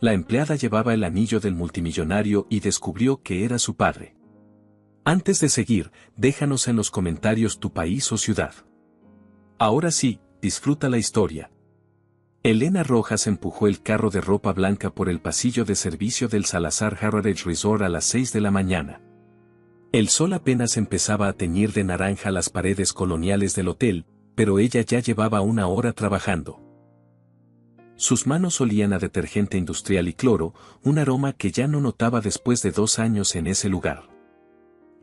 La empleada llevaba el anillo del multimillonario y descubrió que era su padre. Antes de seguir, déjanos en los comentarios tu país o ciudad. Ahora sí, disfruta la historia. Elena Rojas empujó el carro de ropa blanca por el pasillo de servicio del Salazar Heritage Resort a las 6 de la mañana. El sol apenas empezaba a teñir de naranja las paredes coloniales del hotel, pero ella ya llevaba una hora trabajando. Sus manos olían a detergente industrial y cloro, un aroma que ya no notaba después de 2 años en ese lugar.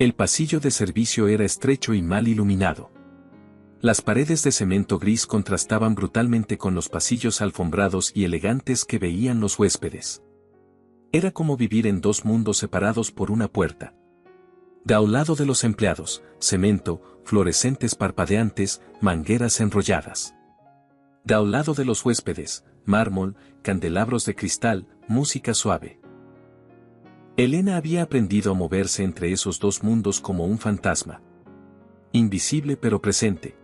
El pasillo de servicio era estrecho y mal iluminado. Las paredes de cemento gris contrastaban brutalmente con los pasillos alfombrados y elegantes que veían los huéspedes. Era como vivir en 2 mundos separados por una puerta. De a un lado de los empleados, cemento, fluorescentes parpadeantes, mangueras enrolladas. De a un lado de los huéspedes, mármol, candelabros de cristal, música suave. Elena había aprendido a moverse entre esos 2 mundos como un fantasma. Invisible pero presente.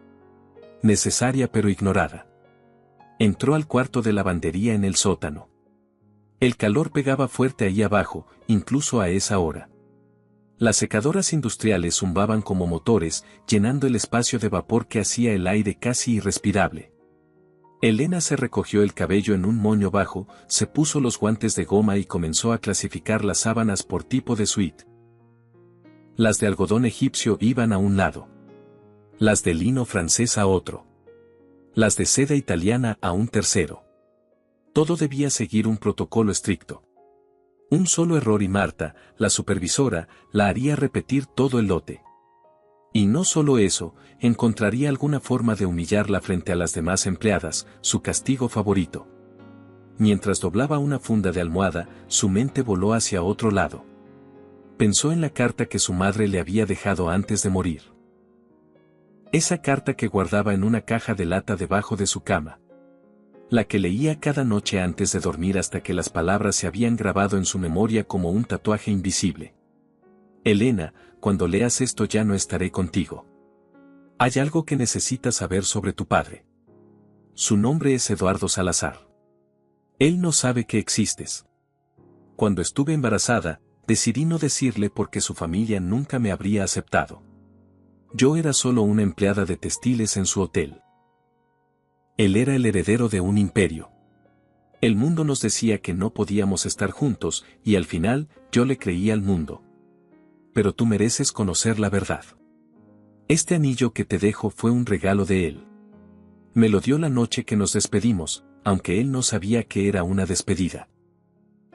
Necesaria pero ignorada. Entró al cuarto de lavandería en el sótano. El calor pegaba fuerte ahí abajo, incluso a esa hora. Las secadoras industriales zumbaban como motores, llenando el espacio de vapor que hacía el aire casi irrespirable. Elena se recogió el cabello en un moño bajo, se puso los guantes de goma y comenzó a clasificar las sábanas por tipo de suite. Las de algodón egipcio iban a un lado. Las de lino francés a otro. Las de seda italiana a un tercero. Todo debía seguir un protocolo estricto. Un solo error y Marta, la supervisora, la haría repetir todo el lote. Y no solo eso, encontraría alguna forma de humillarla frente a las demás empleadas, su castigo favorito. Mientras doblaba una funda de almohada, su mente voló hacia otro lado. Pensó en la carta que su madre le había dejado antes de morir. Esa carta que guardaba en una caja de lata debajo de su cama. La que leía cada noche antes de dormir hasta que las palabras se habían grabado en su memoria como un tatuaje invisible. Elena, cuando leas esto ya no estaré contigo. Hay algo que necesitas saber sobre tu padre. Su nombre es Eduardo Salazar. Él no sabe que existes. Cuando estuve embarazada, decidí no decirle porque su familia nunca me habría aceptado. Yo era solo una empleada de textiles en su hotel. Él era el heredero de un imperio. El mundo nos decía que no podíamos estar juntos, y al final, yo le creí al mundo. Pero tú mereces conocer la verdad. Este anillo que te dejo fue un regalo de él. Me lo dio la noche que nos despedimos, aunque él no sabía que era una despedida.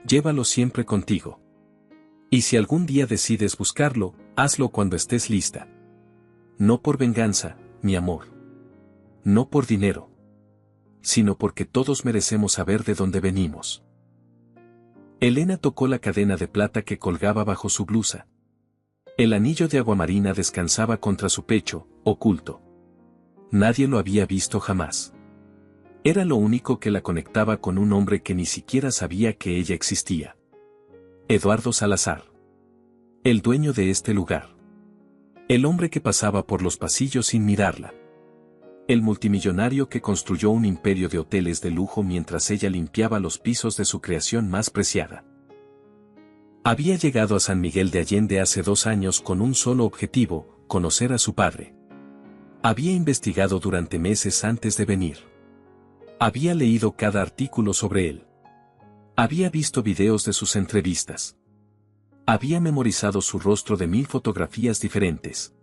Llévalo siempre contigo. Y si algún día decides buscarlo, hazlo cuando estés lista. No por venganza, mi amor. No por dinero. Sino porque todos merecemos saber de dónde venimos. Elena tocó la cadena de plata que colgaba bajo su blusa. El anillo de aguamarina descansaba contra su pecho, oculto. Nadie lo había visto jamás. Era lo único que la conectaba con un hombre que ni siquiera sabía que ella existía. Eduardo Salazar. El dueño de este lugar. El hombre que pasaba por los pasillos sin mirarla. El multimillonario que construyó un imperio de hoteles de lujo mientras ella limpiaba los pisos de su creación más preciada. Había llegado a San Miguel de Allende hace 2 años con un solo objetivo, conocer a su padre. Había investigado durante meses antes de venir. Había leído cada artículo sobre él. Había visto videos de sus entrevistas. Había memorizado su rostro de 1000 fotografías diferentes.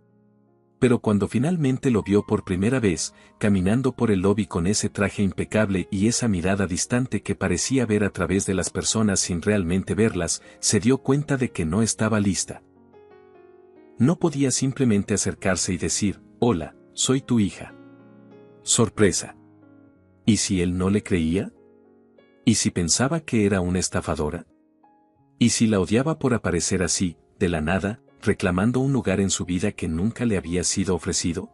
Pero cuando finalmente lo vio por primera vez, caminando por el lobby con ese traje impecable y esa mirada distante que parecía ver a través de las personas sin realmente verlas, se dio cuenta de que no estaba lista. No podía simplemente acercarse y decir, hola, soy tu hija. Sorpresa. ¿Y si él no le creía? ¿Y si pensaba que era una estafadora? ¿Y si la odiaba por aparecer así, de la nada, reclamando un lugar en su vida que nunca le había sido ofrecido?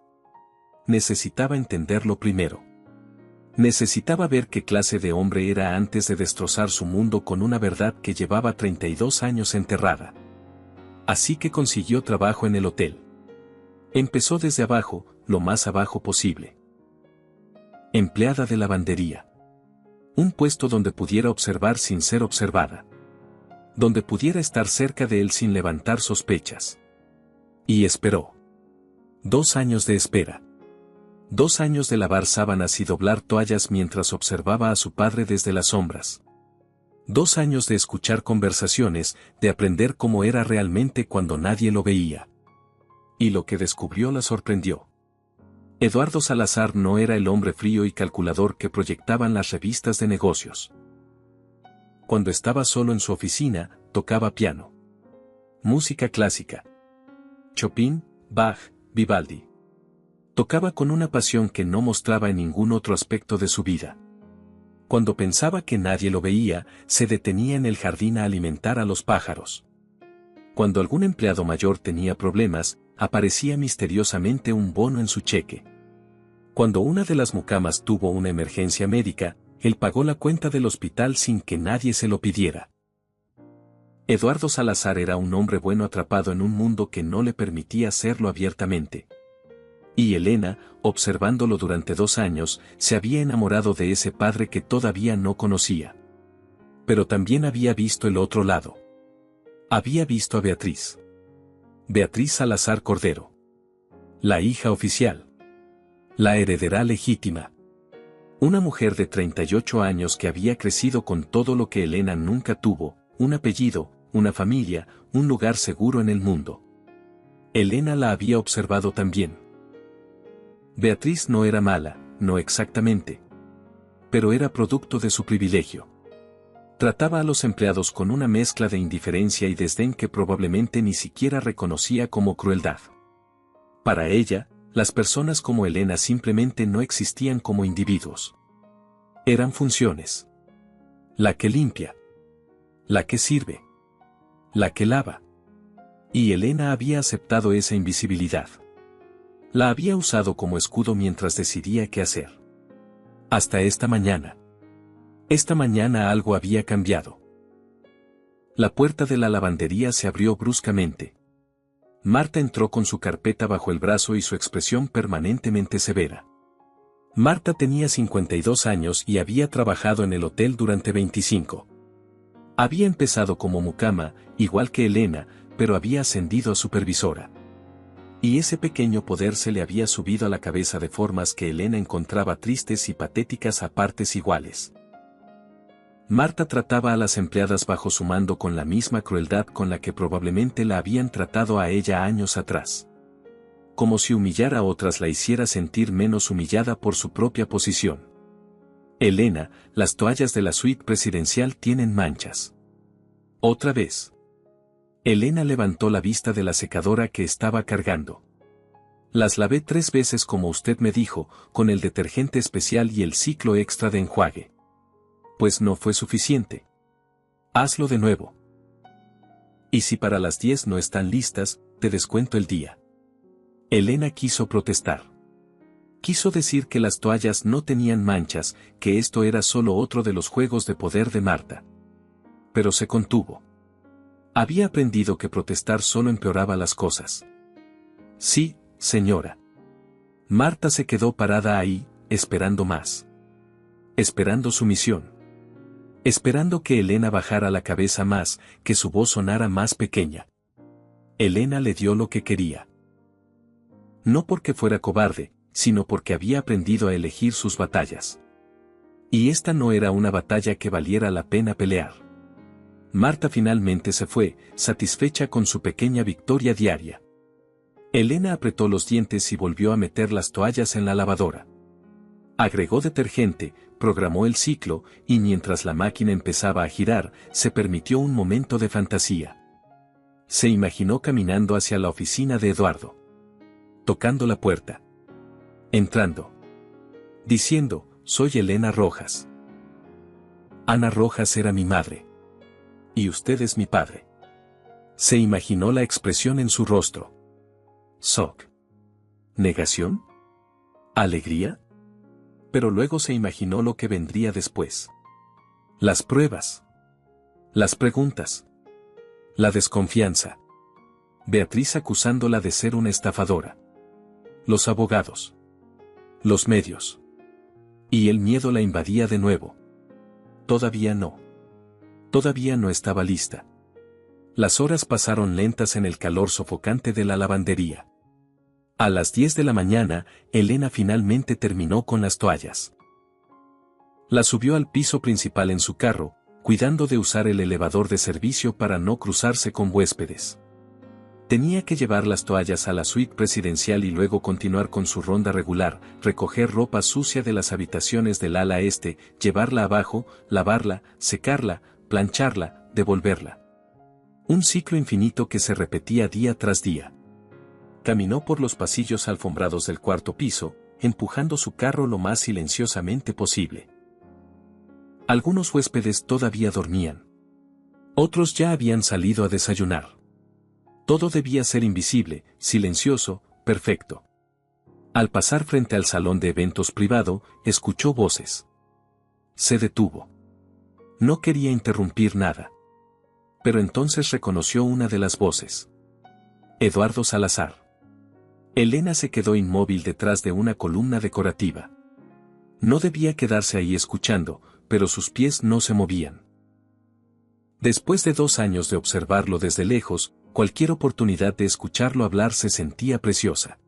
Necesitaba entenderlo primero. Necesitaba ver qué clase de hombre era antes de destrozar su mundo con una verdad que llevaba 32 años enterrada. Así que consiguió trabajo en el hotel. Empezó desde abajo, lo más abajo posible. Empleada de lavandería. Un puesto donde pudiera observar sin ser observada. Donde pudiera estar cerca de él sin levantar sospechas. Y esperó. 2 años de espera. 2 años de lavar sábanas y doblar toallas mientras observaba a su padre desde las sombras. 2 años de escuchar conversaciones, de aprender cómo era realmente cuando nadie lo veía. Y lo que descubrió la sorprendió. Eduardo Salazar no era el hombre frío y calculador que proyectaban las revistas de negocios. Cuando estaba solo en su oficina, tocaba piano. Música clásica. Chopin, Bach, Vivaldi. Tocaba con una pasión que no mostraba en ningún otro aspecto de su vida. Cuando pensaba que nadie lo veía, se detenía en el jardín a alimentar a los pájaros. Cuando algún empleado mayor tenía problemas, aparecía misteriosamente un bono en su cheque. Cuando una de las mucamas tuvo una emergencia médica, él pagó la cuenta del hospital sin que nadie se lo pidiera. Eduardo Salazar era un hombre bueno atrapado en un mundo que no le permitía hacerlo abiertamente. Y Elena, observándolo durante 2 años, se había enamorado de ese padre que todavía no conocía. Pero también había visto el otro lado. Había visto a Beatriz. Beatriz Salazar Cordero. La hija oficial. La heredera legítima. Una mujer de 38 años que había crecido con todo lo que Elena nunca tuvo, un apellido, una familia, un lugar seguro en el mundo. Elena la había observado también. Beatriz no era mala, no exactamente. Pero era producto de su privilegio. Trataba a los empleados con una mezcla de indiferencia y desdén que probablemente ni siquiera reconocía como crueldad. Para ella, las personas como Elena simplemente no existían como individuos. Eran funciones. La que limpia. La que sirve. La que lava. Y Elena había aceptado esa invisibilidad. La había usado como escudo mientras decidía qué hacer. Hasta esta mañana. Esta mañana algo había cambiado. La puerta de la lavandería se abrió bruscamente. Marta entró con su carpeta bajo el brazo y su expresión permanentemente severa. Marta tenía 52 años y había trabajado en el hotel durante 25. Había empezado como mucama, igual que Elena, pero había ascendido a supervisora. Y ese pequeño poder se le había subido a la cabeza de formas que Elena encontraba tristes y patéticas a partes iguales. Marta trataba a las empleadas bajo su mando con la misma crueldad con la que probablemente la habían tratado a ella años atrás. Como si humillar a otras la hiciera sentir menos humillada por su propia posición. Elena, las toallas de la suite presidencial tienen manchas. Otra vez. Elena levantó la vista de la secadora que estaba cargando. Las lavé 3 veces como usted me dijo, con el detergente especial y el ciclo extra de enjuague. Pues no fue suficiente. Hazlo de nuevo. Y si para las 10 no están listas, te descuento el día. Elena quiso protestar. Quiso decir que las toallas no tenían manchas, que esto era solo otro de los juegos de poder de Marta. Pero se contuvo. Había aprendido que protestar solo empeoraba las cosas. Sí, señora. Marta se quedó parada ahí, esperando más. Esperando su misión. Esperando que Elena bajara la cabeza más, que su voz sonara más pequeña. Elena le dio lo que quería. No porque fuera cobarde, sino porque había aprendido a elegir sus batallas. Y esta no era una batalla que valiera la pena pelear. Marta finalmente se fue, satisfecha con su pequeña victoria diaria. Elena apretó los dientes y volvió a meter las toallas en la lavadora. Agregó detergente, programó el ciclo, y mientras la máquina empezaba a girar, se permitió un momento de fantasía. Se imaginó caminando hacia la oficina de Eduardo. Tocando la puerta. Entrando. Diciendo, soy Elena Rojas. Ana Rojas era mi madre. Y usted es mi padre. Se imaginó la expresión en su rostro. ¿Shock? ¿Negación? ¿Alegría? Pero luego se imaginó lo que vendría después. Las pruebas. Las preguntas. La desconfianza. Beatriz acusándola de ser una estafadora. Los abogados. Los medios. Y el miedo la invadía de nuevo. Todavía no. Todavía no estaba lista. Las horas pasaron lentas en el calor sofocante de la lavandería. A las 10 de la mañana, Elena finalmente terminó con las toallas. La subió al piso principal en su carro, cuidando de usar el elevador de servicio para no cruzarse con huéspedes. Tenía que llevar las toallas a la suite presidencial y luego continuar con su ronda regular, recoger ropa sucia de las habitaciones del ala este, llevarla abajo, lavarla, secarla, plancharla, devolverla. Un ciclo infinito que se repetía día tras día. Caminó por los pasillos alfombrados del cuarto piso, empujando su carro lo más silenciosamente posible. Algunos huéspedes todavía dormían. Otros ya habían salido a desayunar. Todo debía ser invisible, silencioso, perfecto. Al pasar frente al salón de eventos privado, escuchó voces. Se detuvo. No quería interrumpir nada. Pero entonces reconoció una de las voces. Eduardo Salazar. Elena se quedó inmóvil detrás de una columna decorativa. No debía quedarse ahí escuchando, pero sus pies no se movían. Después de 2 años de observarlo desde lejos, cualquier oportunidad de escucharlo hablar se sentía preciosa.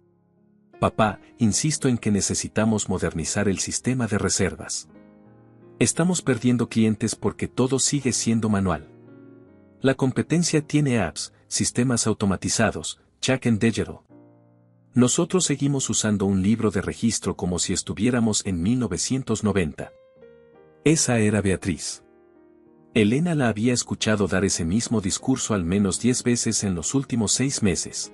Papá, insisto en que necesitamos modernizar el sistema de reservas. Estamos perdiendo clientes porque todo sigue siendo manual. La competencia tiene apps, sistemas automatizados, check and digital. Nosotros seguimos usando un libro de registro como si estuviéramos en 1990. Esa era Beatriz. Elena la había escuchado dar ese mismo discurso al menos 10 veces en los últimos 6 meses.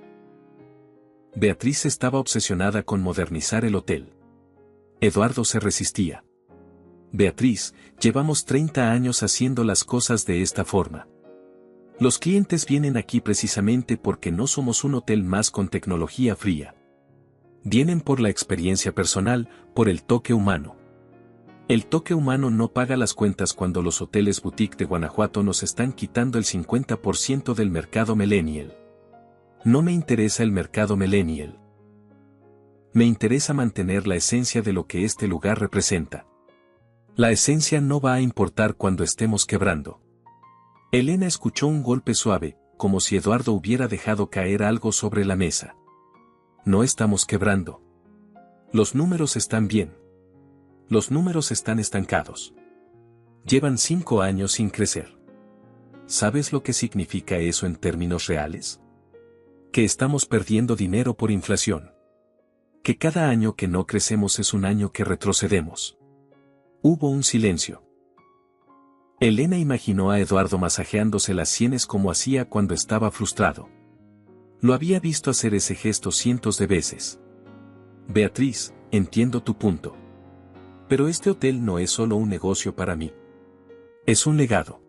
Beatriz estaba obsesionada con modernizar el hotel. Eduardo se resistía. Beatriz, llevamos 30 años haciendo las cosas de esta forma. Los clientes vienen aquí precisamente porque no somos un hotel más con tecnología fría. Vienen por la experiencia personal, por el toque humano. El toque humano no paga las cuentas cuando los hoteles boutique de Guanajuato nos están quitando el 50% del mercado millennial. No me interesa el mercado millennial. Me interesa mantener la esencia de lo que este lugar representa. La esencia no va a importar cuando estemos quebrando. Elena escuchó un golpe suave, como si Eduardo hubiera dejado caer algo sobre la mesa. No estamos quebrando. Los números están bien. Los números están estancados. Llevan 5 años sin crecer. ¿Sabes lo que significa eso en términos reales? Que estamos perdiendo dinero por inflación. Que cada año que no crecemos es un año que retrocedemos. Hubo un silencio. Elena imaginó a Eduardo masajeándose las sienes como hacía cuando estaba frustrado. Lo había visto hacer ese gesto cientos de veces. Beatriz, entiendo tu punto. Pero este hotel no es solo un negocio para mí. Es un legado.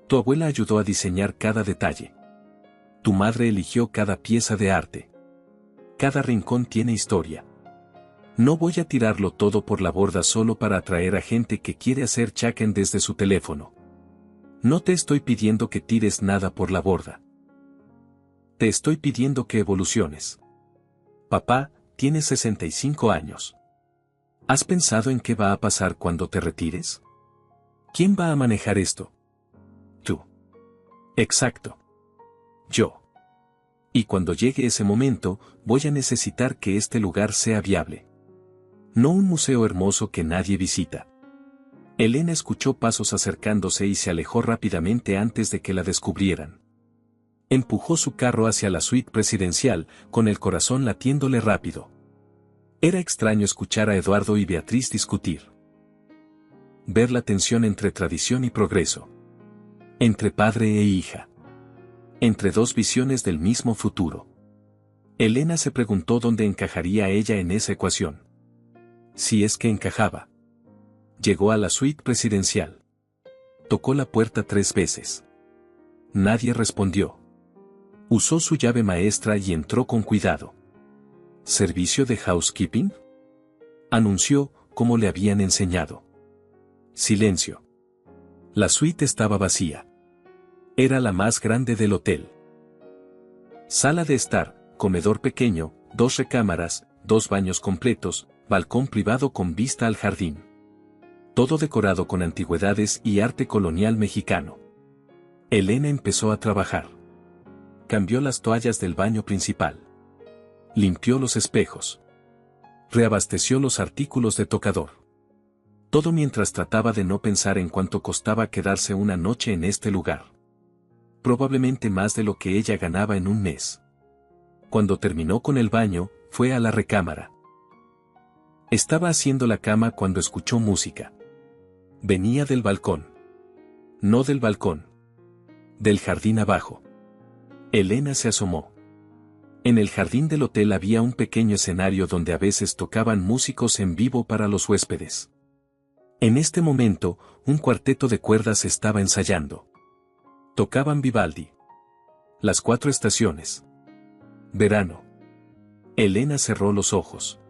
Tu abuela ayudó a diseñar cada detalle. Tu madre eligió cada pieza de arte. Cada rincón tiene historia. No voy a tirarlo todo por la borda solo para atraer a gente que quiere hacer check-in desde su teléfono. No te estoy pidiendo que tires nada por la borda. Te estoy pidiendo que evoluciones. Papá, tienes 65 años. ¿Has pensado en qué va a pasar cuando te retires? ¿Quién va a manejar esto? Tú. Exacto. Yo. Y cuando llegue ese momento, voy a necesitar que este lugar sea viable. No un museo hermoso que nadie visita. Elena escuchó pasos acercándose y se alejó rápidamente antes de que la descubrieran. Empujó su carro hacia la suite presidencial, con el corazón latiéndole rápido. Era extraño escuchar a Eduardo y Beatriz discutir. Ver la tensión entre tradición y progreso. Entre padre e hija. Entre 2 visiones del mismo futuro. Elena se preguntó dónde encajaría ella en esa ecuación. Si es que encajaba. Llegó a la suite presidencial. Tocó la puerta 3 veces. Nadie respondió. Usó su llave maestra y entró con cuidado. ¿Servicio de housekeeping?, anunció, como le habían enseñado. Silencio. La suite estaba vacía. Era la más grande del hotel. Sala de estar, comedor pequeño, 2 recámaras, 2 baños completos, balcón privado con vista al jardín. todo decorado con antigüedades y arte colonial mexicano. Elena empezó a trabajar. Cambió las toallas del baño principal. Limpió los espejos. Reabasteció los artículos de tocador. Todo mientras trataba de no pensar en cuánto costaba quedarse una noche en este lugar. Probablemente más de lo que ella ganaba en un mes. Cuando terminó con el baño, fue a la recámara. Estaba haciendo la cama cuando escuchó música. Venía del balcón. No del balcón. Del jardín abajo. Elena se asomó. En el jardín del hotel había un pequeño escenario donde a veces tocaban músicos en vivo para los huéspedes. En este momento, un cuarteto de cuerdas estaba ensayando. Tocaban Vivaldi. Las 4 estaciones. Verano. Elena cerró los ojos.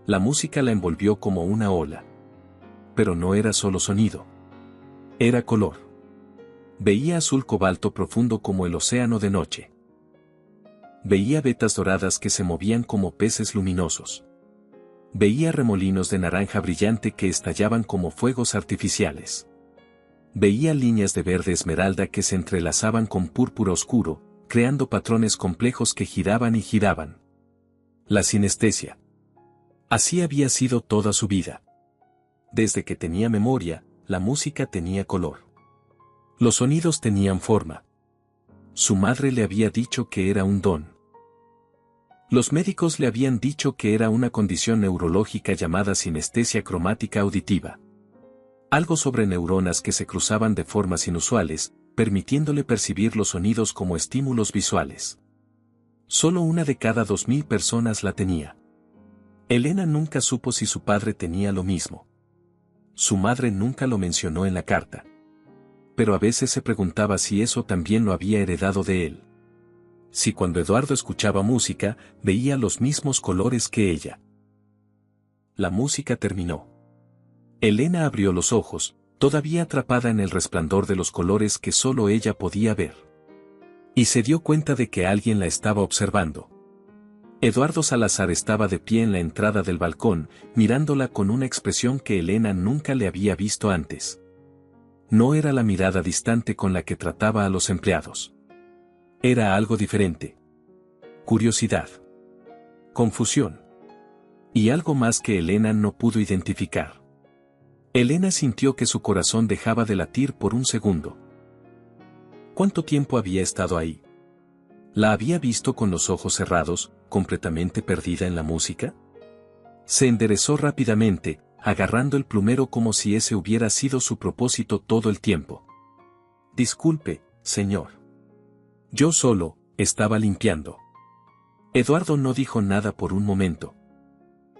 La música la envolvió como una ola. Pero no era solo sonido. Era color. Veía azul cobalto profundo como el océano de noche. Veía vetas doradas que se movían como peces luminosos. Veía remolinos de naranja brillante que estallaban como fuegos artificiales. Veía líneas de verde esmeralda que se entrelazaban con púrpura oscuro, creando patrones complejos que giraban y giraban. La sinestesia. Así había sido toda su vida. Desde que tenía memoria, la música tenía color. Los sonidos tenían forma. Su madre le había dicho que era un don. Los médicos le habían dicho que era una condición neurológica llamada sinestesia cromática auditiva. Algo sobre neuronas que se cruzaban de formas inusuales, permitiéndole percibir los sonidos como estímulos visuales. Solo una de cada 2000 personas la tenía. Elena nunca supo si su padre tenía lo mismo. Su madre nunca lo mencionó en la carta. Pero a veces se preguntaba si eso también lo había heredado de él. Si cuando Eduardo escuchaba música, veía los mismos colores que ella. La música terminó. Elena abrió los ojos, todavía atrapada en el resplandor de los colores que solo ella podía ver. Y se dio cuenta de que alguien la estaba observando. Eduardo Salazar estaba de pie en la entrada del balcón, mirándola con una expresión que Elena nunca le había visto antes. No era la mirada distante con la que trataba a los empleados. Era algo diferente. Curiosidad. Confusión. Y algo más que Elena no pudo identificar. Elena sintió que su corazón dejaba de latir por un segundo. ¿Cuánto tiempo había estado ahí? ¿La había visto con los ojos cerrados, completamente perdida en la música? Se enderezó rápidamente, agarrando el plumero como si ese hubiera sido su propósito todo el tiempo. Disculpe, señor. Yo solo, estaba limpiando. Eduardo no dijo nada por un momento.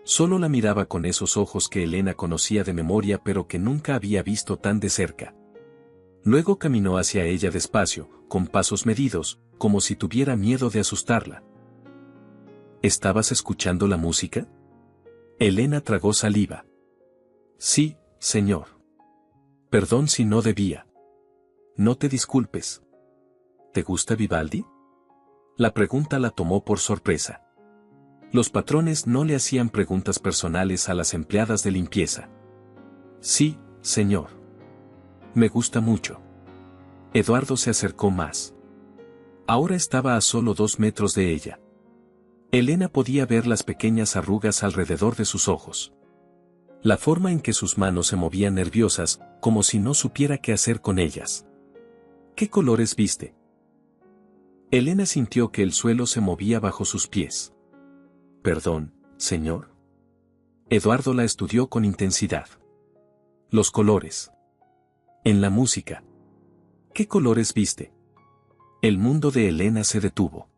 Solo la miraba con esos ojos que Elena conocía de memoria pero que nunca había visto tan de cerca. Luego caminó hacia ella despacio, con pasos medidos, como si tuviera miedo de asustarla. ¿Estabas escuchando la música? Elena tragó saliva. Sí, señor. Perdón si no debía. No te disculpes. ¿Te gusta Vivaldi? La pregunta la tomó por sorpresa. Los patrones no le hacían preguntas personales a las empleadas de limpieza. Sí, señor. Me gusta mucho. Eduardo se acercó más. Ahora estaba a solo 2 metros de ella. Elena podía ver las pequeñas arrugas alrededor de sus ojos. La forma en que sus manos se movían nerviosas, como si no supiera qué hacer con ellas. ¿Qué colores viste? Elena sintió que el suelo se movía bajo sus pies. Perdón, señor. Eduardo la estudió con intensidad. Los colores. En la música. ¿Qué colores viste? El mundo de Elena se detuvo.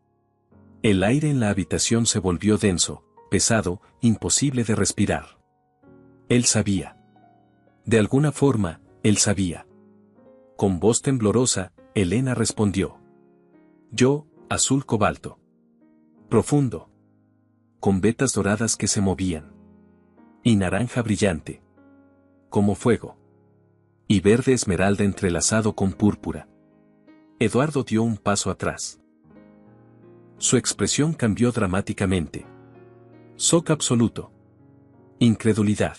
El aire en la habitación se volvió denso, pesado, imposible de respirar. Él sabía. De alguna forma, él sabía. Con voz temblorosa, Elena respondió. Yo, azul cobalto. Profundo. Con vetas doradas que se movían. Y naranja brillante. Como fuego. Y verde esmeralda entrelazado con púrpura. Eduardo dio un paso atrás. Su expresión cambió dramáticamente. Shock absoluto. Incredulidad.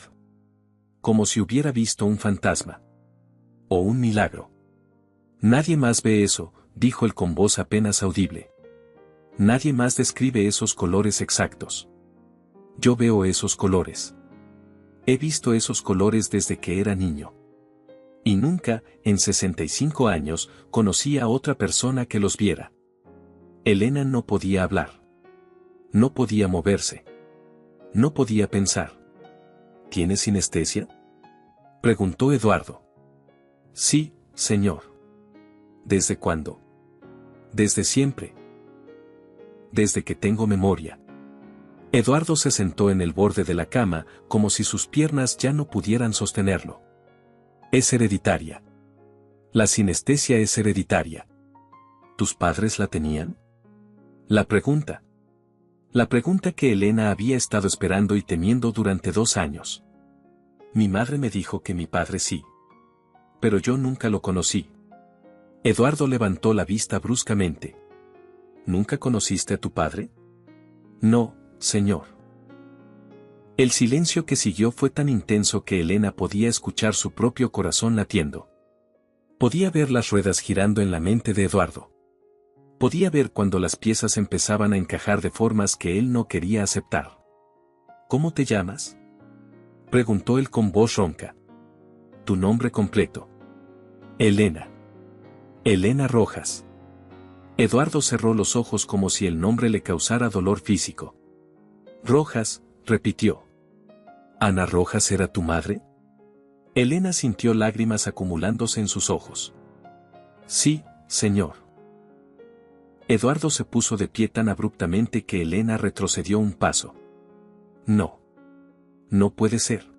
como si hubiera visto un fantasma. O un milagro. Nadie más ve eso, dijo él con voz apenas audible. Nadie más describe esos colores exactos. Yo veo esos colores. He visto esos colores desde que era niño. Y nunca, en 65 años, conocí a otra persona que los viera. Elena no podía hablar. No podía moverse. No podía pensar. ¿Tienes sinestesia?, preguntó Eduardo. Sí, señor. ¿Desde cuándo? Desde siempre. Desde que tengo memoria. Eduardo se sentó en el borde de la cama, como si sus piernas ya no pudieran sostenerlo. Es hereditaria. La sinestesia es hereditaria. ¿Tus padres la tenían? La pregunta. La pregunta que Elena había estado esperando y temiendo durante 2 años. Mi madre me dijo que mi padre sí. Pero yo nunca lo conocí. Eduardo levantó la vista bruscamente. ¿Nunca conociste a tu padre? No, señor. El silencio que siguió fue tan intenso que Elena podía escuchar su propio corazón latiendo. Podía ver las ruedas girando en la mente de Eduardo. Podía ver cuando las piezas empezaban a encajar de formas que él no quería aceptar. ¿Cómo te llamas?, preguntó él con voz ronca. Tu nombre completo. Elena. Elena Rojas. Eduardo cerró los ojos como si el nombre le causara dolor físico. Rojas, repitió. ¿Ana Rojas era tu madre? Elena sintió lágrimas acumulándose en sus ojos. Sí, señor. Eduardo se puso de pie tan abruptamente que Elena retrocedió un paso. No. No puede ser.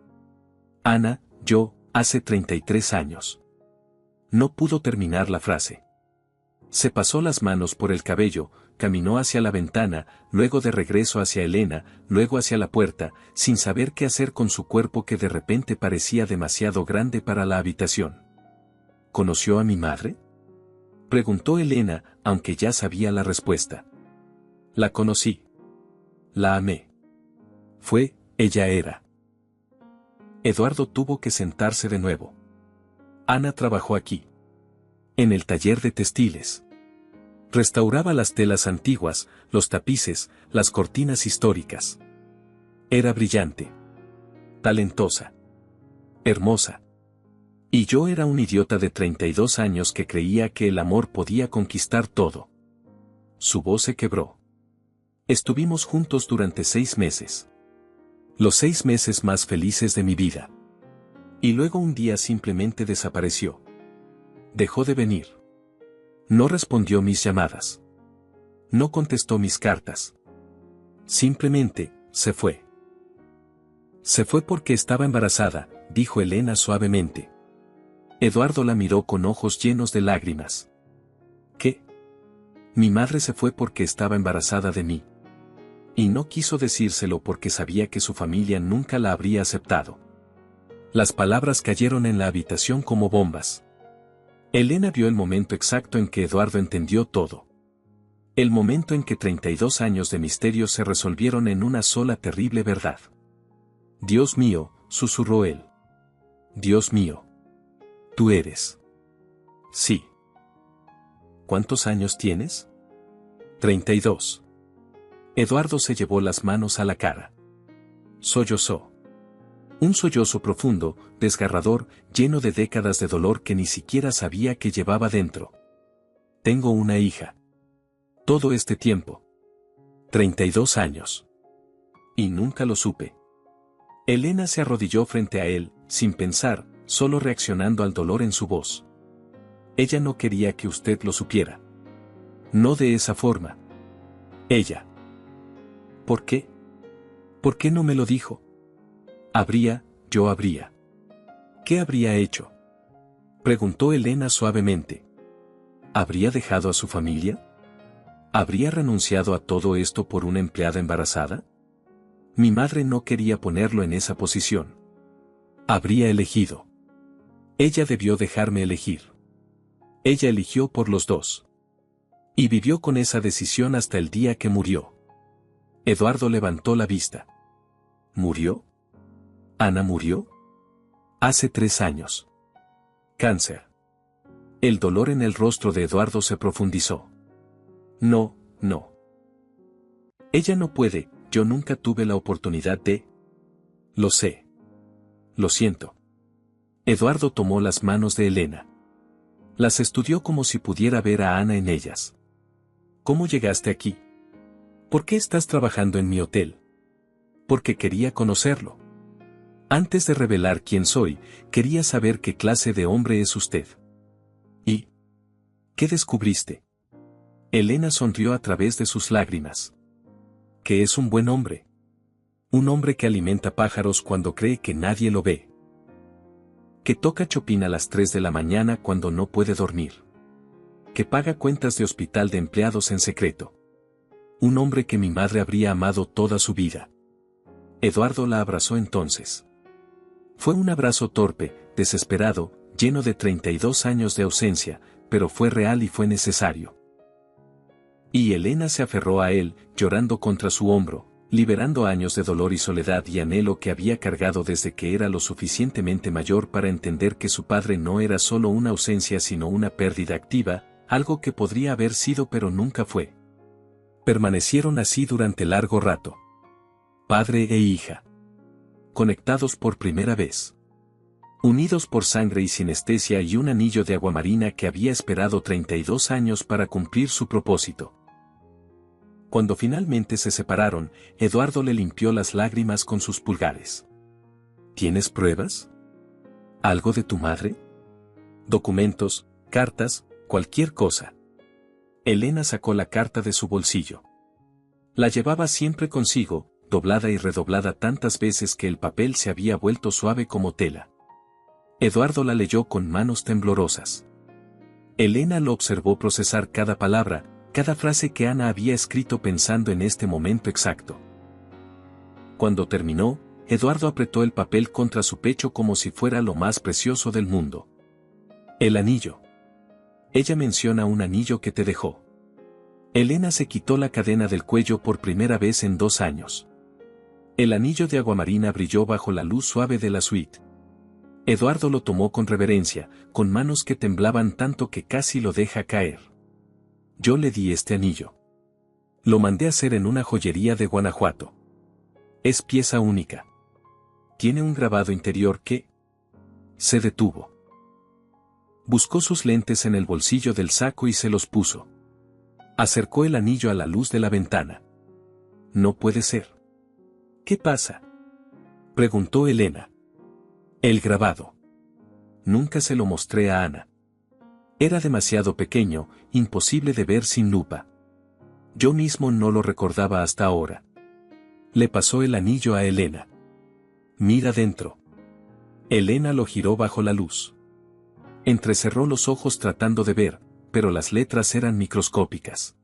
Ana, yo, hace 33 años. No pudo terminar la frase. Se pasó las manos por el cabello, caminó hacia la ventana, luego de regreso hacia Elena, luego hacia la puerta, sin saber qué hacer con su cuerpo que de repente parecía demasiado grande para la habitación. ¿Conoció a mi madre?, preguntó Elena, aunque ya sabía la respuesta. La conocí. La amé. Ella era. Eduardo tuvo que sentarse de nuevo. Ana trabajó aquí. En el taller de textiles. Restauraba las telas antiguas, los tapices, las cortinas históricas. Era brillante. Talentosa. Hermosa. Y yo era un idiota de 32 años que creía que el amor podía conquistar todo. Su voz se quebró. Estuvimos juntos durante 6 meses. Los 6 meses más felices de mi vida. Y luego un día simplemente desapareció. Dejó de venir. No respondió mis llamadas. No contestó mis cartas. Simplemente, se fue. Se fue porque estaba embarazada, dijo Elena suavemente. Eduardo la miró con ojos llenos de lágrimas. ¿Qué? Mi madre se fue porque estaba embarazada de mí. Y no quiso decírselo porque sabía que su familia nunca la habría aceptado. Las palabras cayeron en la habitación como bombas. Elena vio el momento exacto en que Eduardo entendió todo. El momento en que 32 años de misterio se resolvieron en una sola terrible verdad. Dios mío, susurró él. Dios mío. Tú eres. Sí. ¿Cuántos años tienes? 32. Eduardo se llevó las manos a la cara. Sollozó. Un sollozo profundo, desgarrador, lleno de décadas de dolor que ni siquiera sabía que llevaba dentro. Tengo una hija. Todo este tiempo. 32 años. Y nunca lo supe. Elena se arrodilló frente a él, sin pensar, solo reaccionando al dolor en su voz. Ella no quería que usted lo supiera. No de esa forma. Ella. ¿Por qué? ¿Por qué no me lo dijo? Yo habría. ¿Qué habría hecho?, preguntó Elena suavemente. ¿Habría dejado a su familia? ¿Habría renunciado a todo esto por una empleada embarazada? Mi madre no quería ponerlo en esa posición. Habría elegido. Ella debió dejarme elegir. Ella eligió por los dos. Y vivió con esa decisión hasta el día que murió. Eduardo levantó la vista. ¿Murió? ¿Ana murió? Hace 3 años. Cáncer. El dolor en el rostro de Eduardo se profundizó. No, no. Ella no puede, yo nunca tuve la oportunidad de... Lo sé. Lo siento. Eduardo tomó las manos de Elena. Las estudió como si pudiera ver a Ana en ellas. ¿Cómo llegaste aquí? ¿Por qué estás trabajando en mi hotel? Porque quería conocerlo. Antes de revelar quién soy, quería saber qué clase de hombre es usted. ¿Y qué descubriste? Elena sonrió a través de sus lágrimas. Que es un buen hombre. Un hombre que alimenta pájaros cuando cree que nadie lo ve. Que toca Chopin a las 3 de la mañana cuando no puede dormir. Que paga cuentas de hospital de empleados en secreto. Un hombre que mi madre habría amado toda su vida. Eduardo la abrazó entonces. Fue un abrazo torpe, desesperado, lleno de 32 años de ausencia, pero fue real y fue necesario. Y Elena se aferró a él, llorando contra su hombro, liberando años de dolor y soledad y anhelo que había cargado desde que era lo suficientemente mayor para entender que su padre no era solo una ausencia sino una pérdida activa, algo que podría haber sido pero nunca fue. Permanecieron así durante largo rato. Padre e hija. Conectados por primera vez. Unidos por sangre y sinestesia y un anillo de aguamarina que había esperado 32 años para cumplir su propósito. Cuando finalmente se separaron, Eduardo le limpió las lágrimas con sus pulgares. ¿Tienes pruebas? ¿Algo de tu madre? Documentos, cartas, cualquier cosa. Elena sacó la carta de su bolsillo. La llevaba siempre consigo, doblada y redoblada tantas veces que el papel se había vuelto suave como tela. Eduardo la leyó con manos temblorosas. Elena lo observó procesar cada palabra, cada frase que Ana había escrito pensando en este momento exacto. Cuando terminó, Eduardo apretó el papel contra su pecho como si fuera lo más precioso del mundo. El anillo. Ella menciona un anillo que te dejó. Elena se quitó la cadena del cuello por primera vez en 2 años. El anillo de aguamarina brilló bajo la luz suave de la suite. Eduardo lo tomó con reverencia, con manos que temblaban tanto que casi lo deja caer. Yo le di este anillo. Lo mandé a hacer en una joyería de Guanajuato. Es pieza única. Tiene un grabado interior que... Se detuvo. Buscó sus lentes en el bolsillo del saco y se los puso. Acercó el anillo a la luz de la ventana. No puede ser. ¿Qué pasa? Preguntó Elena. El grabado. Nunca se lo mostré a Ana. Era demasiado pequeño, imposible de ver sin lupa. Yo mismo no lo recordaba hasta ahora. Le pasó el anillo a Elena. Mira dentro. Elena lo giró bajo la luz. Entrecerró los ojos tratando de ver, pero las letras eran microscópicas.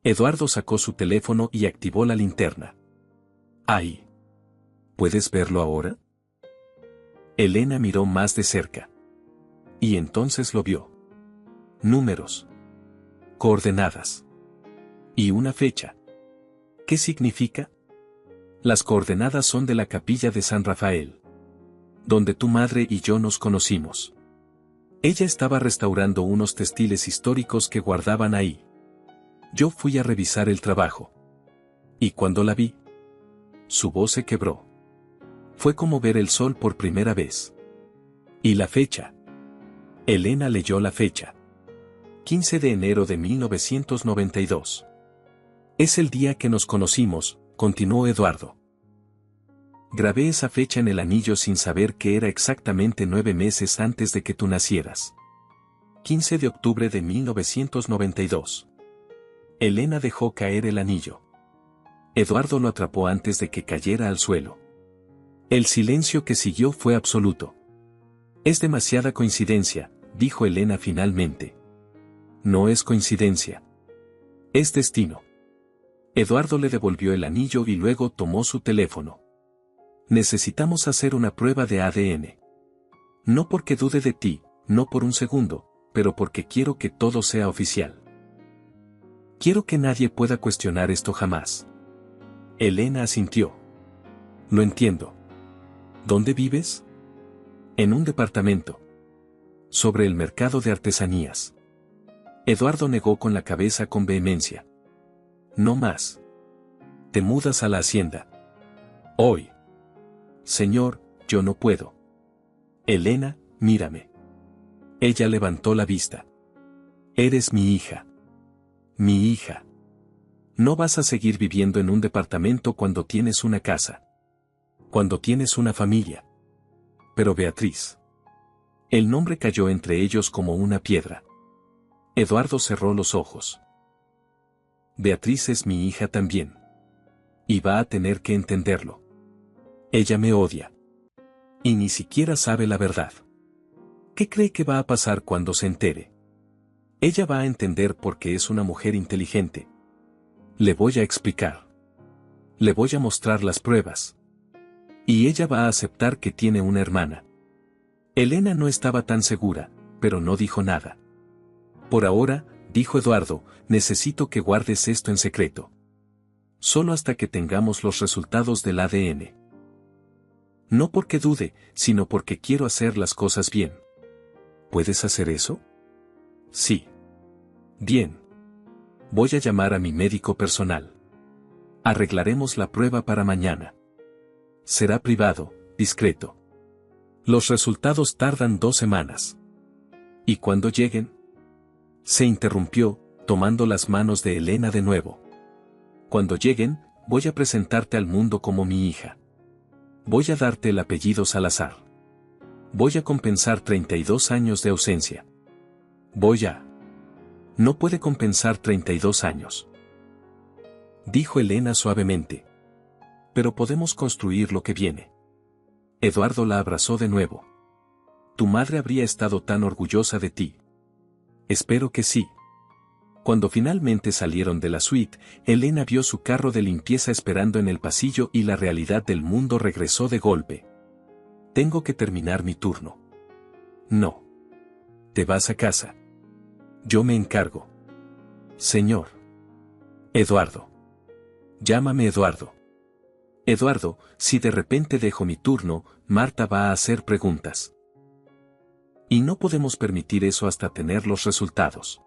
Eduardo sacó su teléfono y activó la linterna. ¡Ay! ¿Puedes verlo ahora? Elena miró más de cerca. Y entonces lo vio. Números. Coordenadas. Y una fecha. ¿Qué significa? Las coordenadas son de la capilla de San Rafael. Donde tu madre y yo nos conocimos. Ella estaba restaurando unos textiles históricos que guardaban ahí. Yo fui a revisar el trabajo. Y cuando la vi, su voz se quebró. Fue como ver el sol por primera vez. ¿Y la fecha? Elena leyó la fecha. 15 de enero de 1992. Es el día que nos conocimos, continuó Eduardo. Grabé esa fecha en el anillo sin saber que era exactamente 9 meses antes de que tú nacieras. 15 de octubre de 1992. Elena dejó caer el anillo. Eduardo lo atrapó antes de que cayera al suelo. El silencio que siguió fue absoluto. Es demasiada coincidencia, dijo Elena finalmente. No es coincidencia. Es destino. Eduardo le devolvió el anillo y luego tomó su teléfono. Necesitamos hacer una prueba de ADN. No porque dude de ti, no por un segundo, pero porque quiero que todo sea oficial. Quiero que nadie pueda cuestionar esto jamás. Elena asintió. Lo entiendo. ¿Dónde vives? En un departamento. Sobre el mercado de artesanías. Eduardo negó con la cabeza con vehemencia. No más. Te mudas a la hacienda. Hoy. Señor, yo no puedo. Elena, mírame. Ella levantó la vista. Eres mi hija. Mi hija. No vas a seguir viviendo en un departamento cuando tienes una casa. Cuando tienes una familia. Pero Beatriz. El nombre cayó entre ellos como una piedra. Eduardo cerró los ojos. Beatriz es mi hija también. Y va a tener que entenderlo. Ella me odia. Y ni siquiera sabe la verdad. ¿Qué cree que va a pasar cuando se entere? Ella va a entender porque es una mujer inteligente. Le voy a explicar. Le voy a mostrar las pruebas. Y ella va a aceptar que tiene una hermana. Elena no estaba tan segura, pero no dijo nada. Por ahora, dijo Eduardo, necesito que guardes esto en secreto. Solo hasta que tengamos los resultados del ADN. No porque dude, sino porque quiero hacer las cosas bien. ¿Puedes hacer eso? Sí. Bien. Voy a llamar a mi médico personal. Arreglaremos la prueba para mañana. Será privado, discreto. Los resultados tardan 2 semanas. ¿Y cuando lleguen? Se interrumpió, tomando las manos de Elena de nuevo. Cuando lleguen, voy a presentarte al mundo como mi hija. Voy a darte el apellido Salazar. Voy a compensar 32 años de ausencia. No puede compensar 32 años. Dijo Elena suavemente. Pero podemos construir lo que viene. Eduardo la abrazó de nuevo. Tu madre habría estado tan orgullosa de ti. Espero que sí. Cuando finalmente salieron de la suite, Elena vio su carro de limpieza esperando en el pasillo y la realidad del mundo regresó de golpe. Tengo que terminar mi turno. No. Te vas a casa. Yo me encargo. Señor. Eduardo. Llámame Eduardo. Eduardo, si de repente dejo mi turno, Marta va a hacer preguntas. Y no podemos permitir eso hasta tener los resultados.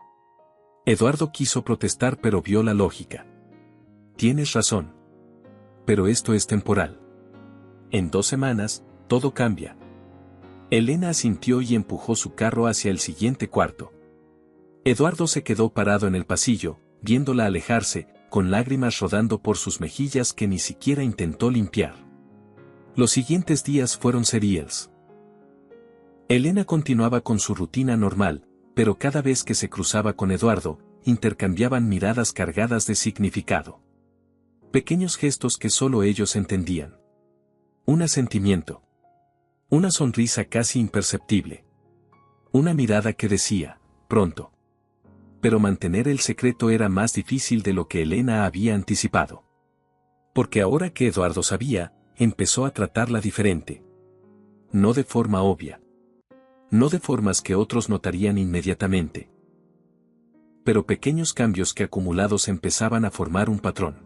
Eduardo quiso protestar pero vio la lógica. Tienes razón. Pero esto es temporal. En 2 semanas, todo cambia. Elena asintió y empujó su carro hacia el siguiente cuarto. Eduardo se quedó parado en el pasillo, viéndola alejarse, con lágrimas rodando por sus mejillas que ni siquiera intentó limpiar. Los siguientes días fueron seriales. Elena continuaba con su rutina normal, pero cada vez que se cruzaba con Eduardo, intercambiaban miradas cargadas de significado. Pequeños gestos que solo ellos entendían. Un asentimiento. Una sonrisa casi imperceptible. Una mirada que decía, pronto. Pero mantener el secreto era más difícil de lo que Elena había anticipado. Porque ahora que Eduardo sabía, empezó a tratarla diferente. No de forma obvia. No de formas que otros notarían inmediatamente. Pero pequeños cambios que acumulados empezaban a formar un patrón.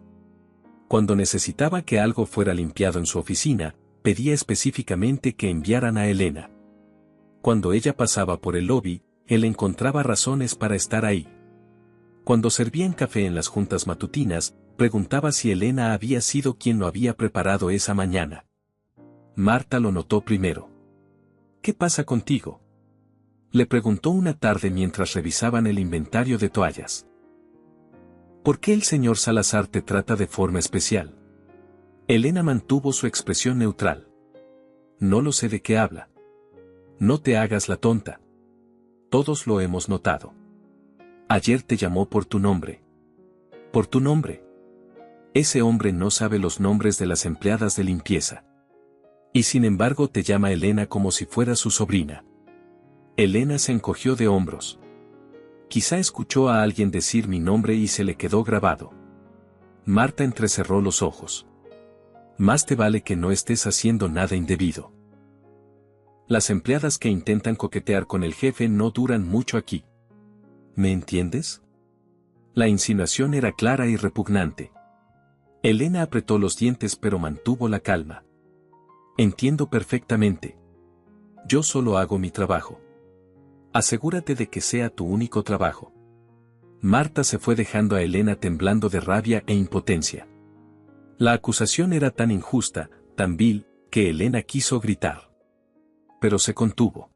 Cuando necesitaba que algo fuera limpiado en su oficina, pedía específicamente que enviaran a Elena. Cuando ella pasaba por el lobby, él encontraba razones para estar ahí. Cuando servían café en las juntas matutinas, preguntaba si Elena había sido quien lo había preparado esa mañana. Marta lo notó primero. ¿Qué pasa contigo? Le preguntó una tarde mientras revisaban el inventario de toallas. ¿Por qué el señor Salazar te trata de forma especial? Elena mantuvo su expresión neutral. No lo sé de qué habla. No te hagas la tonta. Todos lo hemos notado. Ayer te llamó por tu nombre. ¿Por tu nombre? Ese hombre no sabe los nombres de las empleadas de limpieza. Y sin embargo te llama Elena como si fuera su sobrina. Elena se encogió de hombros. Quizá escuchó a alguien decir mi nombre y se le quedó grabado. Marta entrecerró los ojos. Más te vale que no estés haciendo nada indebido. Las empleadas que intentan coquetear con el jefe no duran mucho aquí. ¿Me entiendes? La insinuación era clara y repugnante. Elena apretó los dientes pero mantuvo la calma. Entiendo perfectamente. Yo solo hago mi trabajo. Asegúrate de que sea tu único trabajo. Marta se fue dejando a Elena temblando de rabia e impotencia. La acusación era tan injusta, tan vil, que Elena quiso gritar. Pero se contuvo.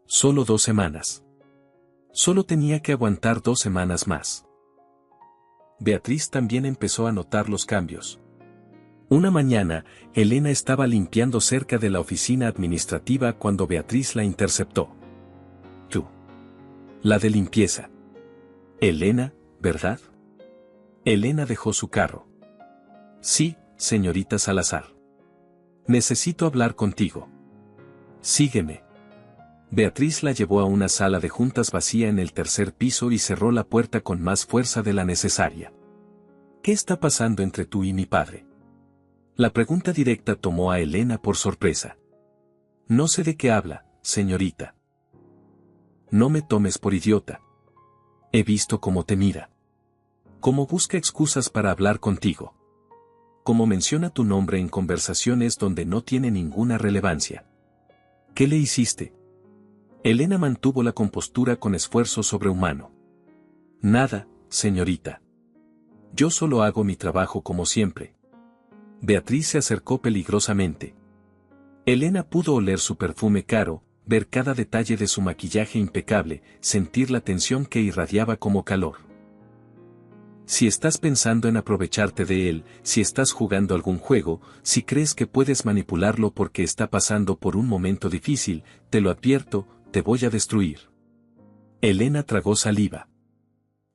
Solo 2 semanas. Solo tenía que aguantar 2 semanas más. Beatriz también empezó a notar los cambios. Una mañana, Elena estaba limpiando cerca de la oficina administrativa cuando Beatriz la interceptó. Tú. La de limpieza. Elena, ¿verdad? Elena dejó su carro. Sí, señorita Salazar. Necesito hablar contigo. Sígueme. Beatriz la llevó a una sala de juntas vacía en el 3er piso y cerró la puerta con más fuerza de la necesaria. ¿Qué está pasando entre tú y mi padre? La pregunta directa tomó a Elena por sorpresa. No sé de qué habla, señorita. No me tomes por idiota. He visto cómo te mira. Cómo busca excusas para hablar contigo. Cómo menciona tu nombre en conversaciones donde no tiene ninguna relevancia. ¿Qué le hiciste? Elena mantuvo la compostura con esfuerzo sobrehumano. Nada, señorita. Yo solo hago mi trabajo como siempre. Beatriz se acercó peligrosamente. Elena pudo oler su perfume caro, ver cada detalle de su maquillaje impecable, sentir la tensión que irradiaba como calor. Si estás pensando en aprovecharte de él, si estás jugando algún juego, si crees que puedes manipularlo porque está pasando por un momento difícil, te lo advierto, te voy a destruir. Elena tragó saliva.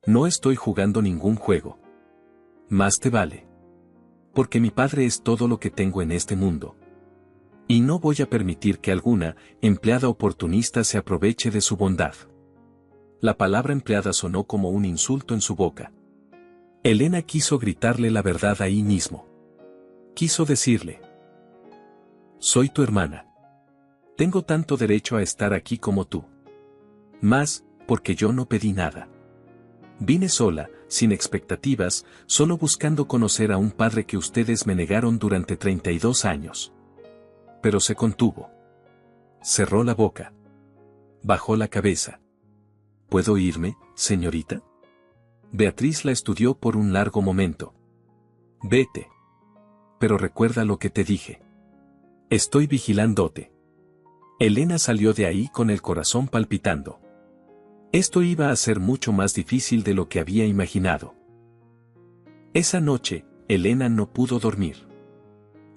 No estoy jugando ningún juego. Más te vale. Porque mi padre es todo lo que tengo en este mundo. Y no voy a permitir que alguna empleada oportunista se aproveche de su bondad. La palabra empleada sonó como un insulto en su boca. Elena quiso gritarle la verdad ahí mismo. Quiso decirle: soy tu hermana. Tengo tanto derecho a estar aquí como tú. Más, porque yo no pedí nada. Vine sola, sin expectativas, solo buscando conocer a un padre que ustedes me negaron durante 32 años. Pero se contuvo. Cerró la boca. Bajó la cabeza. ¿Puedo irme, señorita? Beatriz la estudió por un largo momento. Vete. Pero recuerda lo que te dije. Estoy vigilándote. Elena salió de ahí con el corazón palpitando. Esto iba a ser mucho más difícil de lo que había imaginado. Esa noche, Elena no pudo dormir.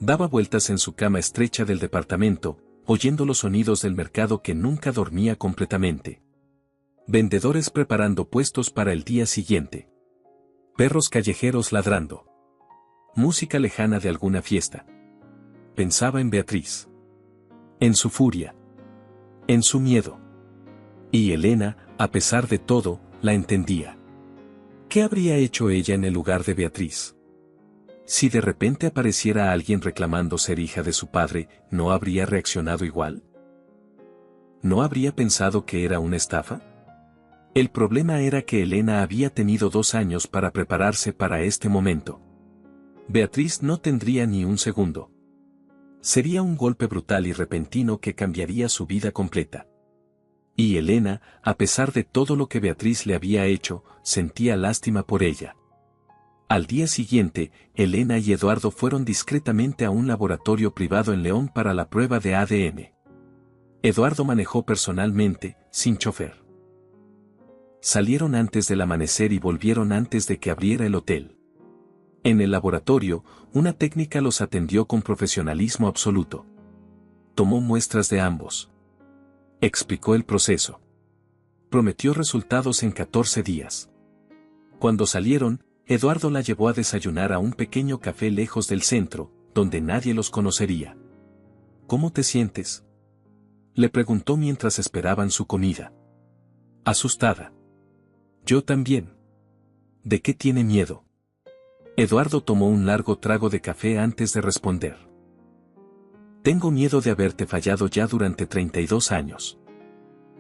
Daba vueltas en su cama estrecha del departamento, oyendo los sonidos del mercado que nunca dormía completamente. Vendedores preparando puestos para el día siguiente. Perros callejeros ladrando. Música lejana de alguna fiesta. Pensaba en Beatriz. En su furia. En su miedo. Y Elena, a pesar de todo, la entendía. ¿Qué habría hecho ella en el lugar de Beatriz? Si de repente apareciera alguien reclamando ser hija de su padre, ¿no habría reaccionado igual? ¿No habría pensado que era una estafa? El problema era que Elena había tenido 2 años para prepararse para este momento. Beatriz no tendría ni un segundo. Sería un golpe brutal y repentino que cambiaría su vida completa. Y Elena, a pesar de todo lo que Beatriz le había hecho, sentía lástima por ella. Al día siguiente, Elena y Eduardo fueron discretamente a un laboratorio privado en León para la prueba de ADN. Eduardo manejó personalmente, sin chofer. Salieron antes del amanecer y volvieron antes de que abriera el hotel. En el laboratorio, una técnica los atendió con profesionalismo absoluto. Tomó muestras de ambos. Explicó el proceso. Prometió resultados en 14 días. Cuando salieron, Eduardo la llevó a desayunar a un pequeño café lejos del centro, donde nadie los conocería. ¿Cómo te sientes?, le preguntó mientras esperaban su comida. Asustada. Yo también. ¿De qué tiene miedo? Eduardo tomó un largo trago de café antes de responder. Tengo miedo de haberte fallado ya durante 32 años.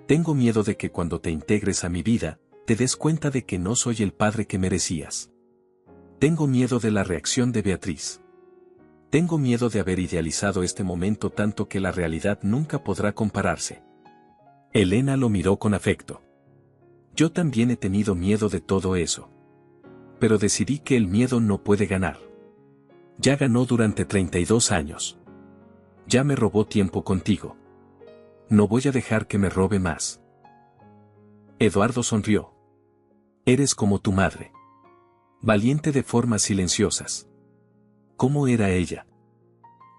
Tengo miedo de que cuando te integres a mi vida, te des cuenta de que no soy el padre que merecías. Tengo miedo de la reacción de Beatriz. Tengo miedo de haber idealizado este momento tanto que la realidad nunca podrá compararse. Elena lo miró con afecto. Yo también he tenido miedo de todo eso. Pero decidí que el miedo no puede ganar. Ya ganó durante 32 años. Ya me robó tiempo contigo. No voy a dejar que me robe más. Eduardo sonrió. Eres como tu madre. Valiente de formas silenciosas. ¿Cómo era ella?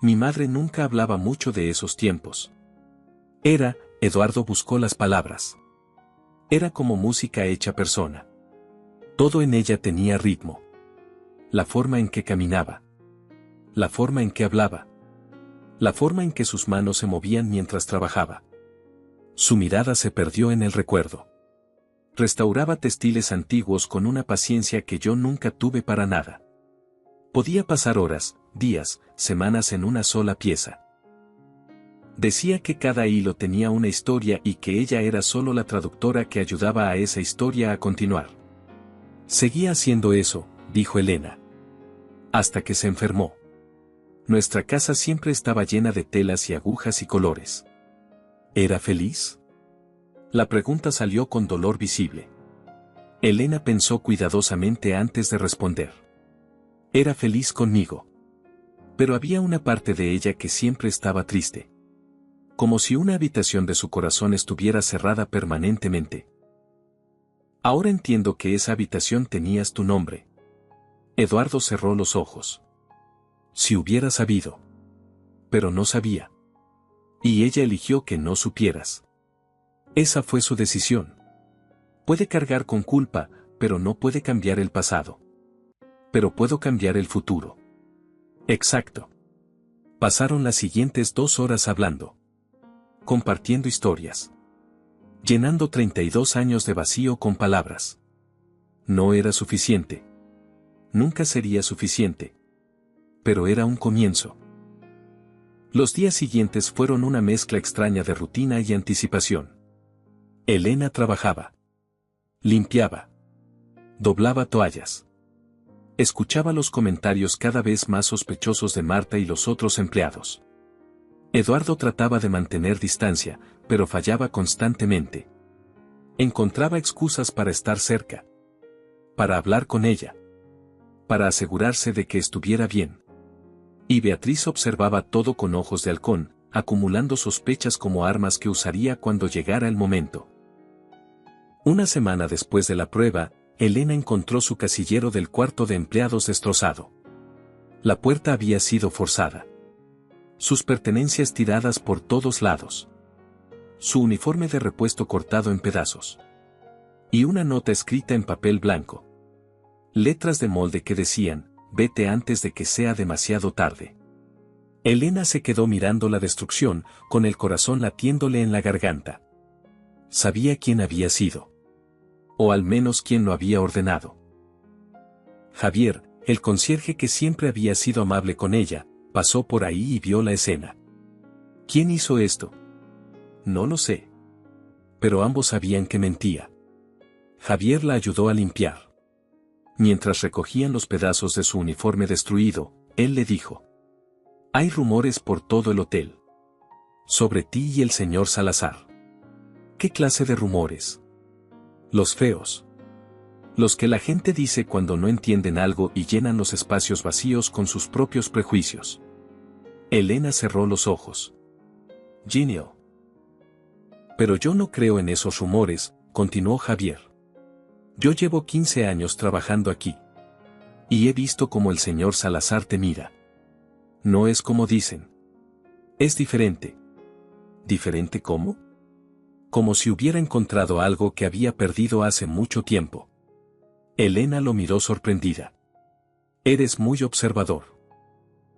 Mi madre nunca hablaba mucho de esos tiempos. Eduardo buscó las palabras. Era como música hecha persona. Todo en ella tenía ritmo. La forma en que caminaba. La forma en que hablaba. La forma en que sus manos se movían mientras trabajaba. Su mirada se perdió en el recuerdo. Restauraba textiles antiguos con una paciencia que yo nunca tuve para nada. Podía pasar horas, días, semanas en una sola pieza. Decía que cada hilo tenía una historia y que ella era solo la traductora que ayudaba a esa historia a continuar. Seguía haciendo eso, dijo Elena. Hasta que se enfermó. Nuestra casa siempre estaba llena de telas y agujas y colores. ¿Era feliz? La pregunta salió con dolor visible. Elena pensó cuidadosamente antes de responder. Era feliz conmigo. Pero había una parte de ella que siempre estaba triste. Como si una habitación de su corazón estuviera cerrada permanentemente. Ahora entiendo que esa habitación tenías tu nombre. Eduardo cerró los ojos. Si hubiera sabido. Pero no sabía. Y ella eligió que no supieras. Esa fue su decisión. Puede cargar con culpa, pero no puede cambiar el pasado. Pero puedo cambiar el futuro. Exacto. Pasaron las siguientes 2 horas hablando. Compartiendo historias. Llenando 32 años de vacío con palabras. No era suficiente. Nunca sería suficiente. Pero era un comienzo. Los días siguientes fueron una mezcla extraña de rutina y anticipación. Elena trabajaba. Limpiaba. Doblaba toallas. Escuchaba los comentarios cada vez más sospechosos de Marta y los otros empleados. Eduardo trataba de mantener distancia, pero fallaba constantemente. Encontraba excusas para estar cerca. Para hablar con ella. Para asegurarse de que estuviera bien. Y Beatriz observaba todo con ojos de halcón, acumulando sospechas como armas que usaría cuando llegara el momento. Una semana después de la prueba, Elena encontró su casillero del cuarto de empleados destrozado. La puerta había sido forzada. Sus pertenencias tiradas por todos lados. Su uniforme de repuesto cortado en pedazos. Y una nota escrita en papel blanco. Letras de molde que decían, vete antes de que sea demasiado tarde. Elena se quedó mirando la destrucción, con el corazón latiéndole en la garganta. Sabía quién había sido. O al menos quién lo había ordenado. Javier, el conserje que siempre había sido amable con ella, pasó por ahí y vio la escena. ¿Quién hizo esto? No lo sé. Pero ambos sabían que mentía. Javier la ayudó a limpiar. Mientras recogían los pedazos de su uniforme destruido, él le dijo. Hay rumores por todo el hotel. Sobre ti y el señor Salazar. ¿Qué clase de rumores? Los feos. Los que la gente dice cuando no entienden algo y llenan los espacios vacíos con sus propios prejuicios. Elena cerró los ojos. Genio. Pero yo no creo en esos rumores, continuó Javier. Yo llevo 15 años trabajando aquí. Y he visto cómo el señor Salazar te mira. No es como dicen. Es diferente. ¿Diferente cómo? Como si hubiera encontrado algo que había perdido hace mucho tiempo. Elena lo miró sorprendida. Eres muy observador.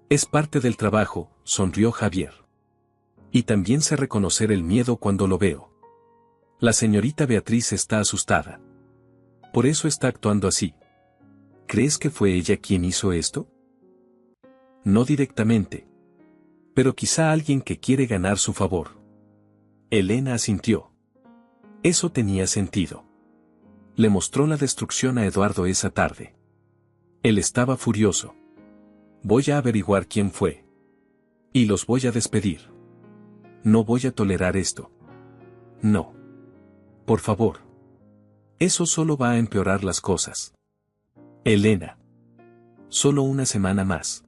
Es parte del trabajo, sonrió Javier. Y también sé reconocer el miedo cuando lo veo. La señorita Beatriz está asustada. Por eso está actuando así. ¿Crees que fue ella quien hizo esto? No directamente. Pero quizá alguien que quiere ganar su favor. Elena asintió. Eso tenía sentido. Le mostró la destrucción a Eduardo esa tarde. Él estaba furioso. Voy a averiguar quién fue. Y los voy a despedir. No voy a tolerar esto. No. Por favor. Eso solo va a empeorar las cosas. Elena. Solo una semana más.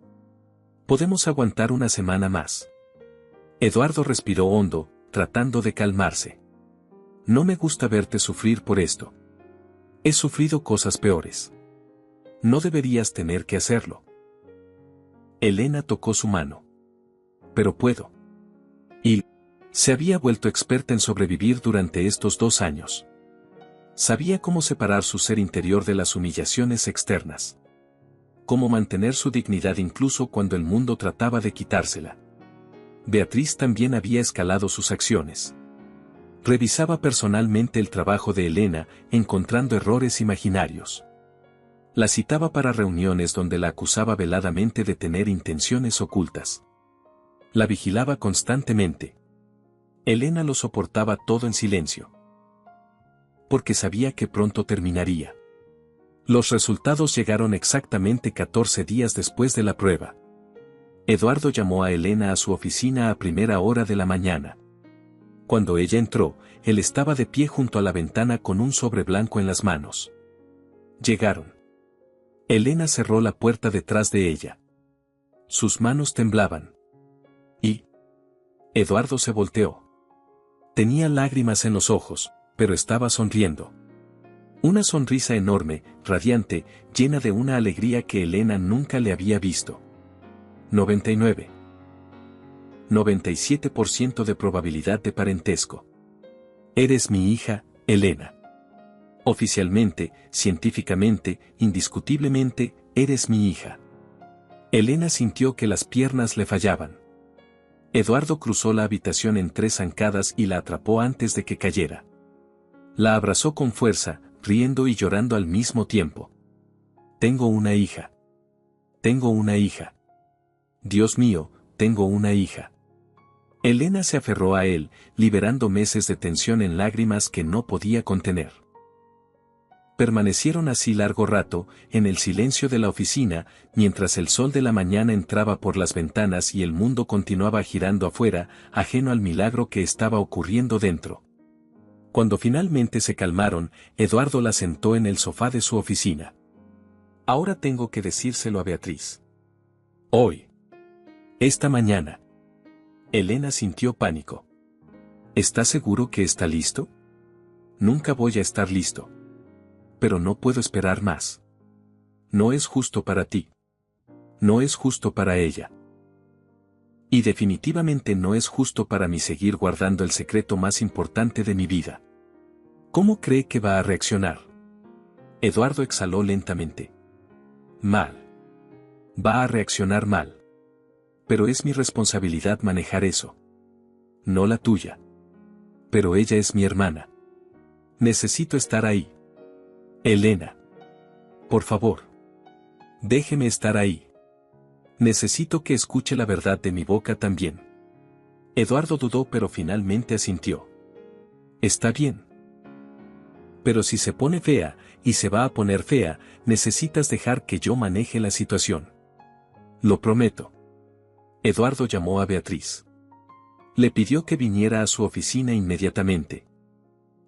Podemos aguantar una semana más. Eduardo respiró hondo, tratando de calmarse. No me gusta verte sufrir por esto. He sufrido cosas peores. No deberías tener que hacerlo. Elena tocó su mano. Pero puedo. Y se había vuelto experta en sobrevivir durante estos 2 años. Sabía cómo separar su ser interior de las humillaciones externas. Cómo mantener su dignidad incluso cuando el mundo trataba de quitársela. Beatriz también había escalado sus acciones. Revisaba personalmente el trabajo de Elena, encontrando errores imaginarios. La citaba para reuniones donde la acusaba veladamente de tener intenciones ocultas. La vigilaba constantemente. Elena lo soportaba todo en silencio. Porque sabía que pronto terminaría. Los resultados llegaron exactamente 14 días después de la prueba. Eduardo llamó a Elena a su oficina a primera hora de la mañana. Cuando ella entró, él estaba de pie junto a la ventana con un sobre blanco en las manos. Llegaron. Elena cerró la puerta detrás de ella. Sus manos temblaban. Y Eduardo se volteó. Tenía lágrimas en los ojos, pero estaba sonriendo. Una sonrisa enorme, radiante, llena de una alegría que Elena nunca le había visto. 97% de probabilidad de parentesco. Eres mi hija, Elena. Oficialmente, científicamente, indiscutiblemente, eres mi hija. Elena sintió que las piernas le fallaban. Eduardo cruzó la habitación en 3 zancadas y la atrapó antes de que cayera. La abrazó con fuerza, riendo y llorando al mismo tiempo. Tengo una hija. Tengo una hija. Dios mío, tengo una hija. Elena se aferró a él, liberando meses de tensión en lágrimas que no podía contener. Permanecieron así largo rato, en el silencio de la oficina, mientras el sol de la mañana entraba por las ventanas y el mundo continuaba girando afuera, ajeno al milagro que estaba ocurriendo dentro. Cuando finalmente se calmaron, Eduardo la sentó en el sofá de su oficina. Ahora tengo que decírselo a Beatriz. Hoy. Esta mañana. Elena sintió pánico. ¿Estás seguro que está listo? Nunca voy a estar listo. Pero no puedo esperar más. No es justo para ti. No es justo para ella. Y definitivamente no es justo para mí seguir guardando el secreto más importante de mi vida. ¿Cómo cree que va a reaccionar? Eduardo exhaló lentamente. Mal. Va a reaccionar mal. Pero es mi responsabilidad manejar eso. No la tuya. Pero ella es mi hermana. Necesito estar ahí. Elena. Por favor. Déjeme estar ahí. Necesito que escuche la verdad de mi boca también. Eduardo dudó pero finalmente asintió. Está bien. Pero si se pone fea, y se va a poner fea, necesitas dejar que yo maneje la situación. Lo prometo. Eduardo llamó a Beatriz. Le pidió que viniera a su oficina inmediatamente.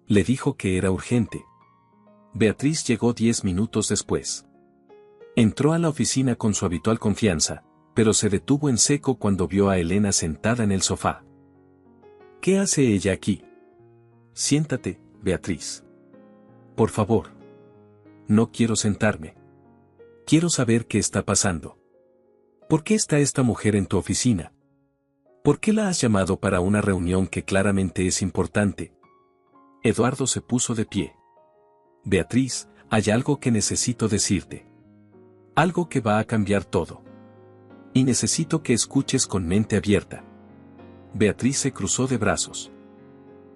Le dijo que era urgente. Beatriz llegó 10 minutos después. Entró a la oficina con su habitual confianza, pero se detuvo en seco cuando vio a Elena sentada en el sofá. ¿Qué hace ella aquí? Siéntate, Beatriz. Por favor. No quiero sentarme. Quiero saber qué está pasando. ¿Por qué está esta mujer en tu oficina? ¿Por qué la has llamado para una reunión que claramente es importante? Eduardo se puso de pie. Beatriz, hay algo que necesito decirte. Algo que va a cambiar todo. Y necesito que escuches con mente abierta. Beatriz se cruzó de brazos.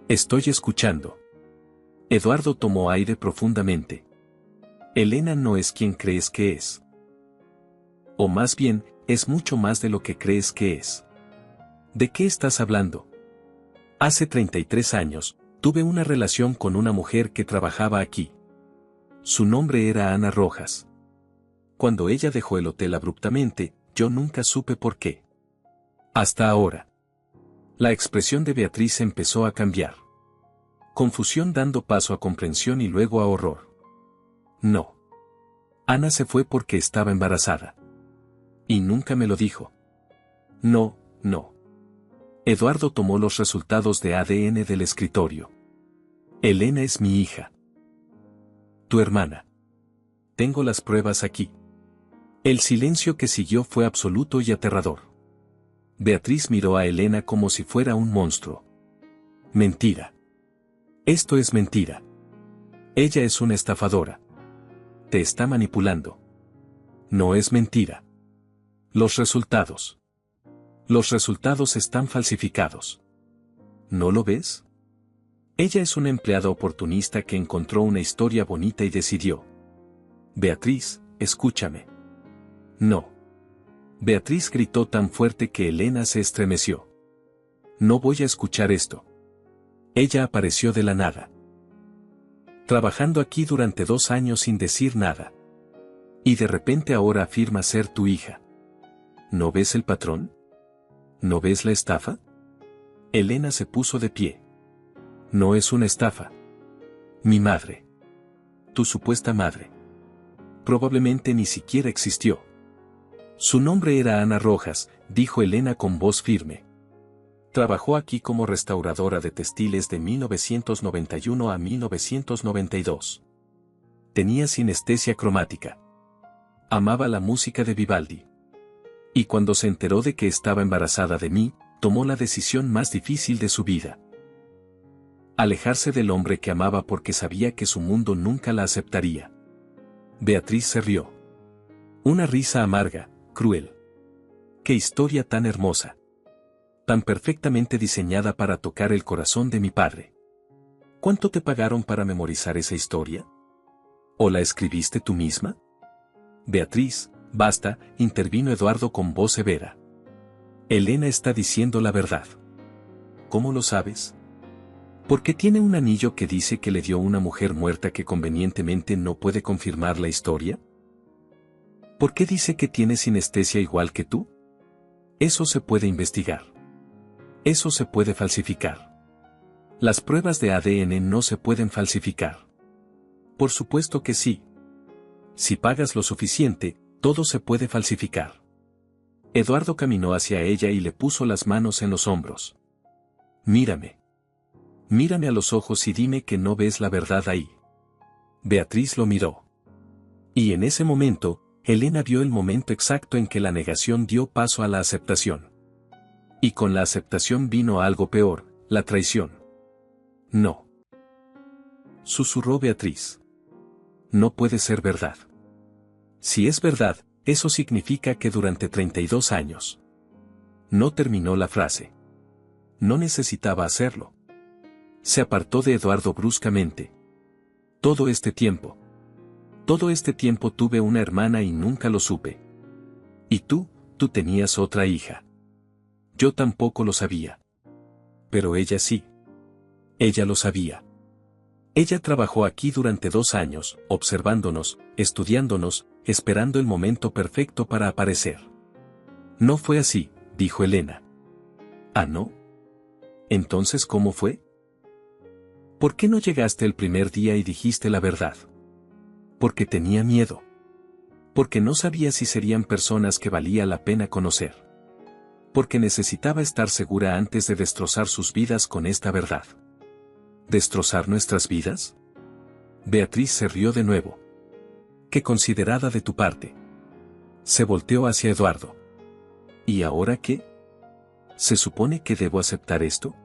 Estoy escuchando. Eduardo tomó aire profundamente. Elena no es quien crees que es. O más bien, es mucho más de lo que crees que es. ¿De qué estás hablando? Hace 33 años, tuve una relación con una mujer que trabajaba aquí. Su nombre era Ana Rojas. Cuando ella dejó el hotel abruptamente, yo nunca supe por qué. Hasta ahora. La expresión de Beatriz empezó a cambiar. Confusión dando paso a comprensión y luego a horror. No. Ana se fue porque estaba embarazada. Y nunca me lo dijo. No, no. Eduardo tomó los resultados de ADN del escritorio. Elena es mi hija. Tu hermana. Tengo las pruebas aquí. El silencio que siguió fue absoluto y aterrador. Beatriz miró a Elena como si fuera un monstruo. Mentira. Esto es mentira. Ella es una estafadora. Te está manipulando. No es mentira. Los resultados. Los resultados están falsificados. ¿No lo ves? Ella es una empleada oportunista que encontró una historia bonita y decidió. Beatriz, escúchame. No. Beatriz gritó tan fuerte que Elena se estremeció. No voy a escuchar esto. Ella apareció de la nada. Trabajando aquí durante 2 años sin decir nada. Y de repente ahora afirma ser tu hija. ¿No ves el patrón? ¿No ves la estafa? Elena se puso de pie. No es una estafa. Mi madre. Tu supuesta madre. Probablemente ni siquiera existió. Su nombre era Ana Rojas, dijo Elena con voz firme. Trabajó aquí como restauradora de textiles de 1991 a 1992. Tenía sinestesia cromática. Amaba la música de Vivaldi. Y cuando se enteró de que estaba embarazada de mí, tomó la decisión más difícil de su vida. Alejarse del hombre que amaba porque sabía que su mundo nunca la aceptaría. Beatriz se rió. Una risa amarga, cruel. ¡Qué historia tan hermosa! Tan perfectamente diseñada para tocar el corazón de mi padre. ¿Cuánto te pagaron para memorizar esa historia? ¿O la escribiste tú misma? Beatriz, basta, intervino Eduardo con voz severa. Elena está diciendo la verdad. ¿Cómo lo sabes? Porque tiene un anillo que dice que le dio una mujer muerta que convenientemente no puede confirmar la historia. ¿Por qué dice que tiene sinestesia igual que tú? Eso se puede investigar. Eso se puede falsificar. Las pruebas de ADN no se pueden falsificar. Por supuesto que sí. Si pagas lo suficiente, todo se puede falsificar. Eduardo caminó hacia ella y le puso las manos en los hombros. Mírame. Mírame a los ojos y dime que no ves la verdad ahí. Beatriz lo miró. Y en ese momento, Elena vio el momento exacto en que la negación dio paso a la aceptación. Y con la aceptación vino algo peor, la traición. No. Susurró Beatriz. No puede ser verdad. Si es verdad, eso significa que durante 32 años. No terminó la frase. No necesitaba hacerlo. Se apartó de Eduardo bruscamente. Todo este tiempo tuve una hermana y nunca lo supe. Y tú tenías otra hija. Yo tampoco lo sabía. Pero ella sí. Ella lo sabía. Ella trabajó aquí durante 2 años, observándonos, estudiándonos, esperando el momento perfecto para aparecer. No fue así, dijo Elena. ¿Ah, no? Entonces, ¿cómo fue? ¿Por qué no llegaste el primer día y dijiste la verdad? Porque tenía miedo. Porque no sabía si serían personas que valía la pena conocer. Porque necesitaba estar segura antes de destrozar sus vidas con esta verdad. ¿Destrozar nuestras vidas? Beatriz se rió de nuevo. Qué considerada de tu parte. Se volteó hacia Eduardo. ¿Y ahora qué? ¿Se supone que debo aceptar esto?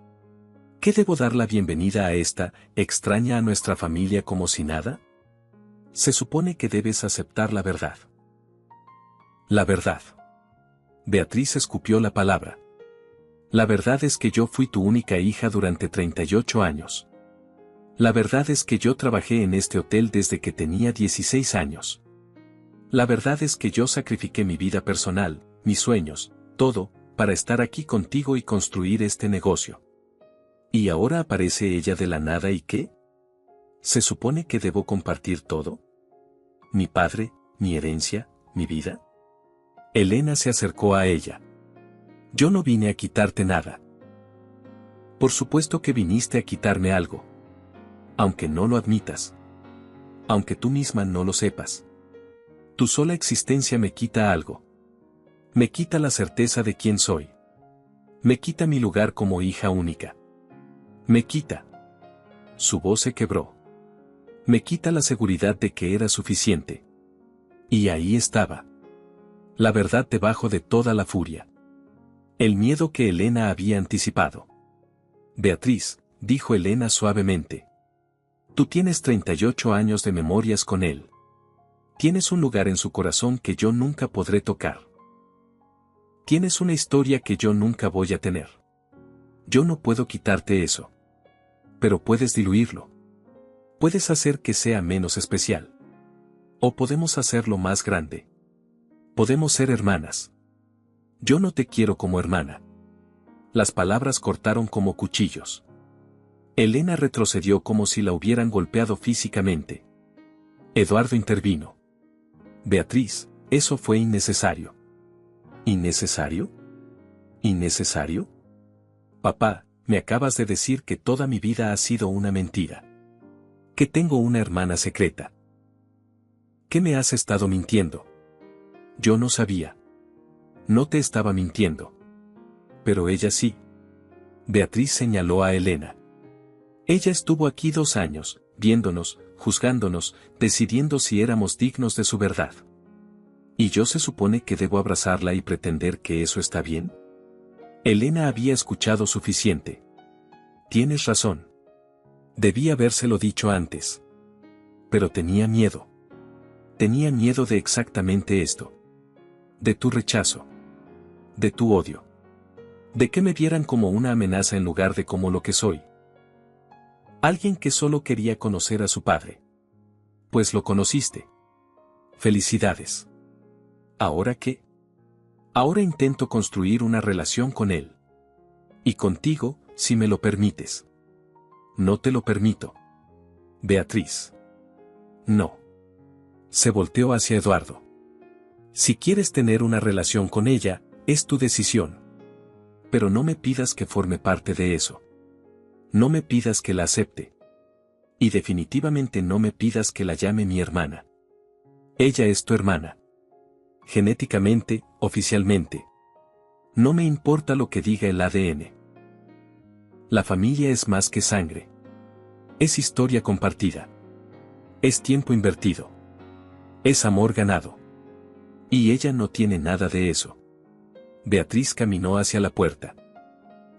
¿Qué debo dar la bienvenida a esta, extraña a nuestra familia como si nada? Se supone que debes aceptar la verdad. La verdad. Beatriz escupió la palabra. La verdad es que yo fui tu única hija durante 38 años. La verdad es que yo trabajé en este hotel desde que tenía 16 años. La verdad es que yo sacrifiqué mi vida personal, mis sueños, todo, para estar aquí contigo y construir este negocio. ¿Y ahora aparece ella de la nada y qué? ¿Se supone que debo compartir todo? ¿Mi padre, mi herencia, mi vida? Elena se acercó a ella. Yo no vine a quitarte nada. Por supuesto que viniste a quitarme algo. Aunque no lo admitas. Aunque tú misma no lo sepas. Tu sola existencia me quita algo. Me quita la certeza de quién soy. Me quita mi lugar como hija única. Me quita. Su voz se quebró. Me quita la seguridad de que era suficiente. Y ahí estaba. La verdad debajo de toda la furia. El miedo que Elena había anticipado. Beatriz, dijo Elena suavemente. Tú tienes 38 años de memorias con él. Tienes un lugar en su corazón que yo nunca podré tocar. Tienes una historia que yo nunca voy a tener. Yo no puedo quitarte eso. Pero puedes diluirlo. Puedes hacer que sea menos especial. O podemos hacerlo más grande. Podemos ser hermanas. Yo no te quiero como hermana. Las palabras cortaron como cuchillos. Elena retrocedió como si la hubieran golpeado físicamente. Eduardo intervino. Beatriz, eso fue innecesario. ¿Innecesario? ¿Innecesario? Papá, me acabas de decir que toda mi vida ha sido una mentira. Que tengo una hermana secreta. ¿Qué me has estado mintiendo? Yo no sabía. No te estaba mintiendo. Pero ella sí. Beatriz señaló a Elena. Ella estuvo aquí 2 años, viéndonos, juzgándonos, decidiendo si éramos dignos de su verdad. ¿Y yo se supone que debo abrazarla y pretender que eso está bien? Elena había escuchado suficiente. Tienes razón. Debí habérselo dicho antes. Pero tenía miedo. Tenía miedo de exactamente esto. De tu rechazo. De tu odio. De que me vieran como una amenaza en lugar de como lo que soy. Alguien que solo quería conocer a su padre. Pues lo conociste. Felicidades. ¿Ahora qué? Ahora intento construir una relación con él. Y contigo, si me lo permites. No te lo permito. Beatriz. No. Se volteó hacia Eduardo. Si quieres tener una relación con ella, es tu decisión. Pero no me pidas que forme parte de eso. No me pidas que la acepte. Y definitivamente no me pidas que la llame mi hermana. Ella es tu hermana. Genéticamente, oficialmente. No me importa lo que diga el ADN. La familia es más que sangre. Es historia compartida. Es tiempo invertido. Es amor ganado. Y ella no tiene nada de eso. Beatriz caminó hacia la puerta.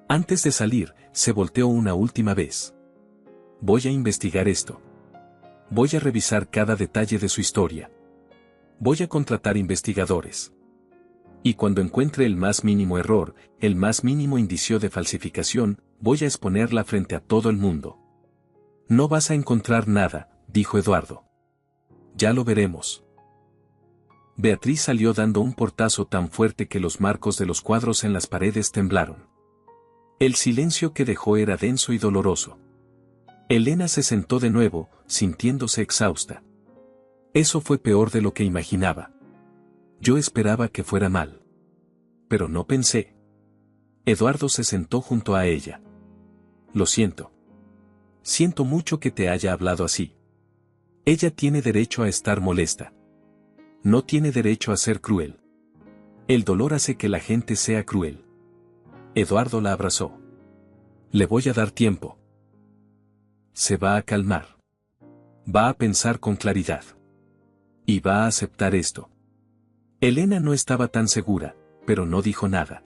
Antes de salir, se volteó una última vez. Voy a investigar esto. Voy a revisar cada detalle de su historia. Voy a contratar investigadores. Y cuando encuentre el más mínimo error, el más mínimo indicio de falsificación, voy a exponerla frente a todo el mundo. No vas a encontrar nada, dijo Eduardo. Ya lo veremos. Beatriz salió dando un portazo tan fuerte que los marcos de los cuadros en las paredes temblaron. El silencio que dejó era denso y doloroso. Elena se sentó de nuevo, sintiéndose exhausta. Eso fue peor de lo que imaginaba. Yo esperaba que fuera mal. Pero no pensé. Eduardo se sentó junto a ella. Lo siento. Siento mucho que te haya hablado así. Ella tiene derecho a estar molesta. No tiene derecho a ser cruel. El dolor hace que la gente sea cruel. Eduardo la abrazó. Le voy a dar tiempo. Se va a calmar. Va a pensar con claridad. Y va a aceptar esto. Elena no estaba tan segura, pero no dijo nada.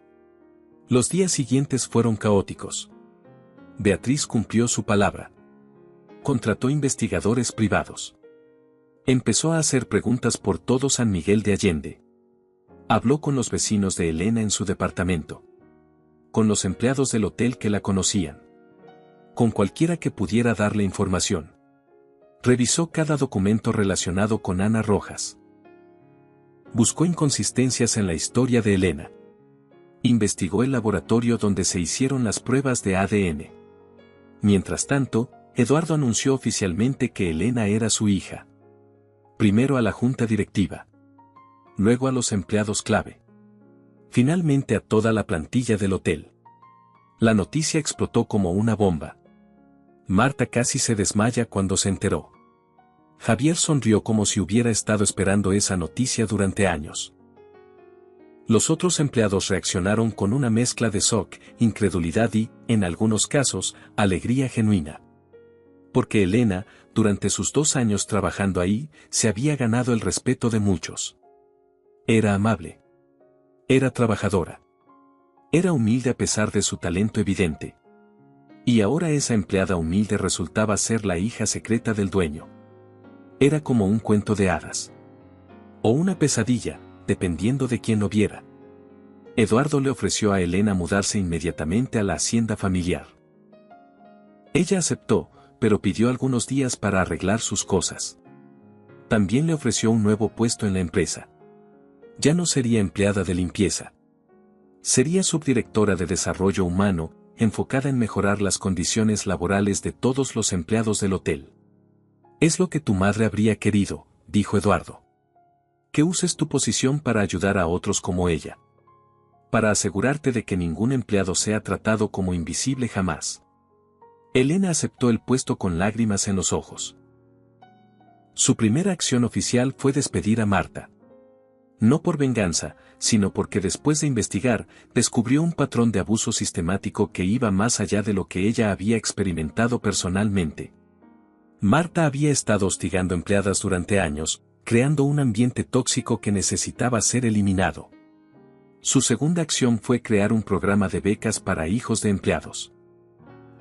Los días siguientes fueron caóticos. Beatriz cumplió su palabra. Contrató investigadores privados. Empezó a hacer preguntas por todo San Miguel de Allende. Habló con los vecinos de Elena en su departamento. Con los empleados del hotel que la conocían. Con cualquiera que pudiera darle información. Revisó cada documento relacionado con Ana Rojas. Buscó inconsistencias en la historia de Elena. Investigó el laboratorio donde se hicieron las pruebas de ADN. Mientras tanto, Eduardo anunció oficialmente que Elena era su hija. Primero a la junta directiva. luego a los empleados clave. Finalmente a toda la plantilla del hotel. La noticia explotó como una bomba. Marta casi se desmaya cuando se enteró. Javier sonrió como si hubiera estado esperando esa noticia durante años. Los otros empleados reaccionaron con una mezcla de shock, incredulidad y, en algunos casos, alegría genuina. Porque Elena, durante sus 2 años trabajando ahí, se había ganado el respeto de muchos. Era amable. Era trabajadora. Era humilde a pesar de su talento evidente. Y ahora esa empleada humilde resultaba ser la hija secreta del dueño. Era como un cuento de hadas. O una pesadilla, dependiendo de quien lo viera. Eduardo le ofreció a Elena mudarse inmediatamente a la hacienda familiar. Ella aceptó, pero pidió algunos días para arreglar sus cosas. También le ofreció un nuevo puesto en la empresa. Ya no sería empleada de limpieza. Sería subdirectora de desarrollo humano, enfocada en mejorar las condiciones laborales de todos los empleados del hotel. Es lo que tu madre habría querido, dijo Eduardo. Que uses tu posición para ayudar a otros como ella. Para asegurarte de que ningún empleado sea tratado como invisible jamás. Elena aceptó el puesto con lágrimas en los ojos. Su primera acción oficial fue despedir a Marta. No por venganza, sino porque después de investigar, descubrió un patrón de abuso sistemático que iba más allá de lo que ella había experimentado personalmente. Marta había estado hostigando empleadas durante años, creando un ambiente tóxico que necesitaba ser eliminado. Su segunda acción fue crear un programa de becas para hijos de empleados.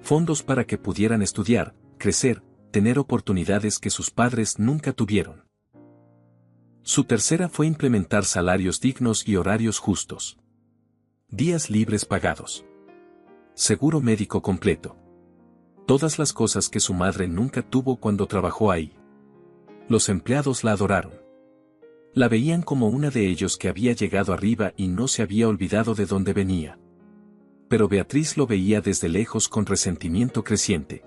Fondos para que pudieran estudiar, crecer, tener oportunidades que sus padres nunca tuvieron. Su tercera fue implementar salarios dignos y horarios justos. Días libres pagados. Seguro médico completo. Todas las cosas que su madre nunca tuvo cuando trabajó ahí. Los empleados la adoraron. La veían como una de ellos que había llegado arriba y no se había olvidado de dónde venía. Pero Beatriz lo veía desde lejos con resentimiento creciente.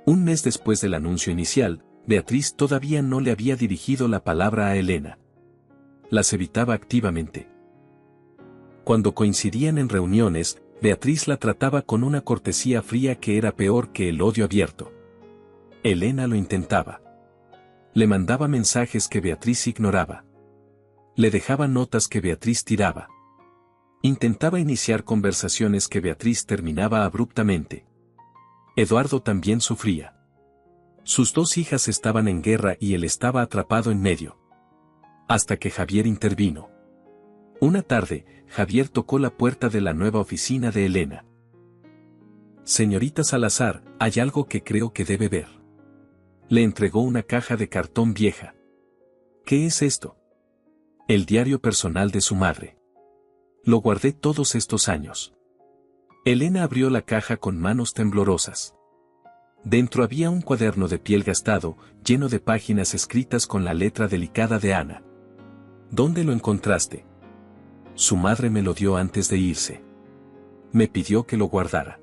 Un mes después del anuncio inicial, Beatriz todavía no le había dirigido la palabra a Elena. Las evitaba activamente. Cuando coincidían en reuniones, Beatriz la trataba con una cortesía fría que era peor que el odio abierto. Elena lo intentaba. Le mandaba mensajes que Beatriz ignoraba. Le dejaba notas que Beatriz tiraba. Intentaba iniciar conversaciones que Beatriz terminaba abruptamente. Eduardo también sufría. Sus 2 hijas estaban en guerra y él estaba atrapado en medio. Hasta que Javier intervino. Una tarde, Javier tocó la puerta de la nueva oficina de Elena. Señorita Salazar, hay algo que creo que debe ver. Le entregó una caja de cartón vieja. ¿Qué es esto? El diario personal de su madre. Lo guardé todos estos años. Elena abrió la caja con manos temblorosas. Dentro había un cuaderno de piel gastado, lleno de páginas escritas con la letra delicada de Ana. ¿Dónde lo encontraste? Su madre me lo dio antes de irse. Me pidió que lo guardara.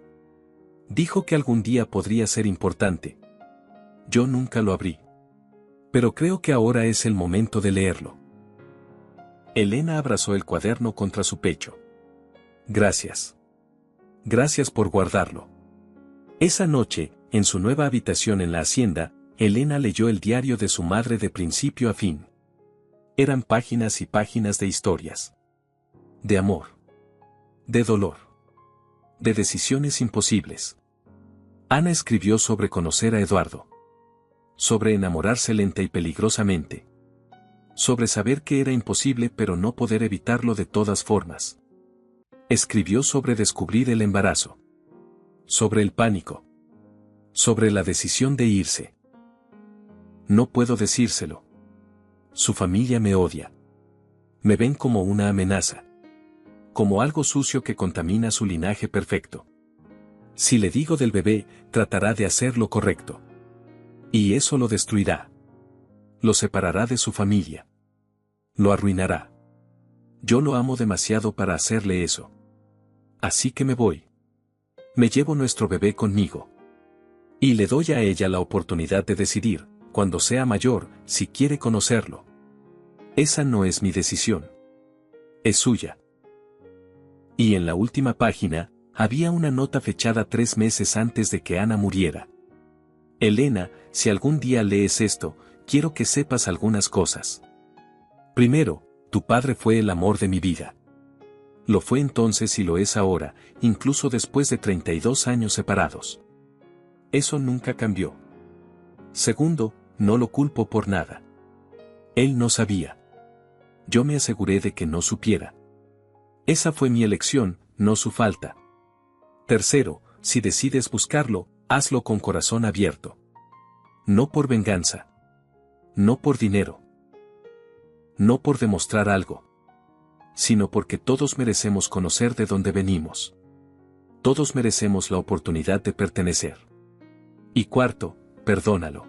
Dijo que algún día podría ser importante. Yo nunca lo abrí. Pero creo que ahora es el momento de leerlo. Elena abrazó el cuaderno contra su pecho. Gracias. Gracias por guardarlo. Esa noche, en su nueva habitación en la hacienda, Elena leyó el diario de su madre de principio a fin. Eran páginas y páginas de historias. De amor. De dolor. De decisiones imposibles. Ana escribió sobre conocer a Eduardo. Sobre enamorarse lenta y peligrosamente. Sobre saber que era imposible pero no poder evitarlo de todas formas. Escribió sobre descubrir el embarazo. Sobre el pánico. Sobre la decisión de irse. No puedo decírselo. Su familia me odia. Me ven como una amenaza. Como algo sucio que contamina su linaje perfecto. Si le digo del bebé, tratará de hacer lo correcto. Y eso lo destruirá. Lo separará de su familia. Lo arruinará. Yo lo amo demasiado para hacerle eso. Así que me voy. Me llevo nuestro bebé conmigo. Y le doy a ella la oportunidad de decidir, cuando sea mayor, si quiere conocerlo. Esa no es mi decisión. Es suya. Y en la última página, había una nota fechada 3 meses antes de que Ana muriera. Elena, si algún día lees esto, quiero que sepas algunas cosas. Primero, tu padre fue el amor de mi vida. Lo fue entonces y lo es ahora, incluso después de 32 años separados. Eso nunca cambió. Segundo, no lo culpo por nada. Él no sabía. Yo me aseguré de que no supiera. Esa fue mi elección, no su falta. Tercero, si decides buscarlo, hazlo con corazón abierto. No por venganza. No por dinero. No por demostrar algo. Sino porque todos merecemos conocer de dónde venimos. Todos merecemos la oportunidad de pertenecer. Y cuarto, perdónalo.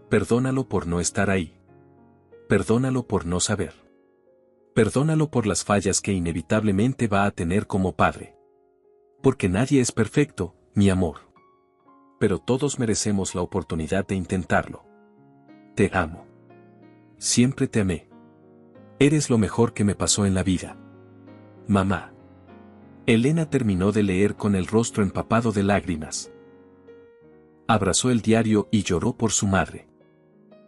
Perdónalo por no estar ahí. Perdónalo por no saber. Perdónalo por las fallas que inevitablemente va a tener como padre. Porque nadie es perfecto, mi amor. Pero todos merecemos la oportunidad de intentarlo. Te amo. Siempre te amé. Eres lo mejor que me pasó en la vida. Mamá. Elena terminó de leer con el rostro empapado de lágrimas. Abrazó el diario y lloró por su madre.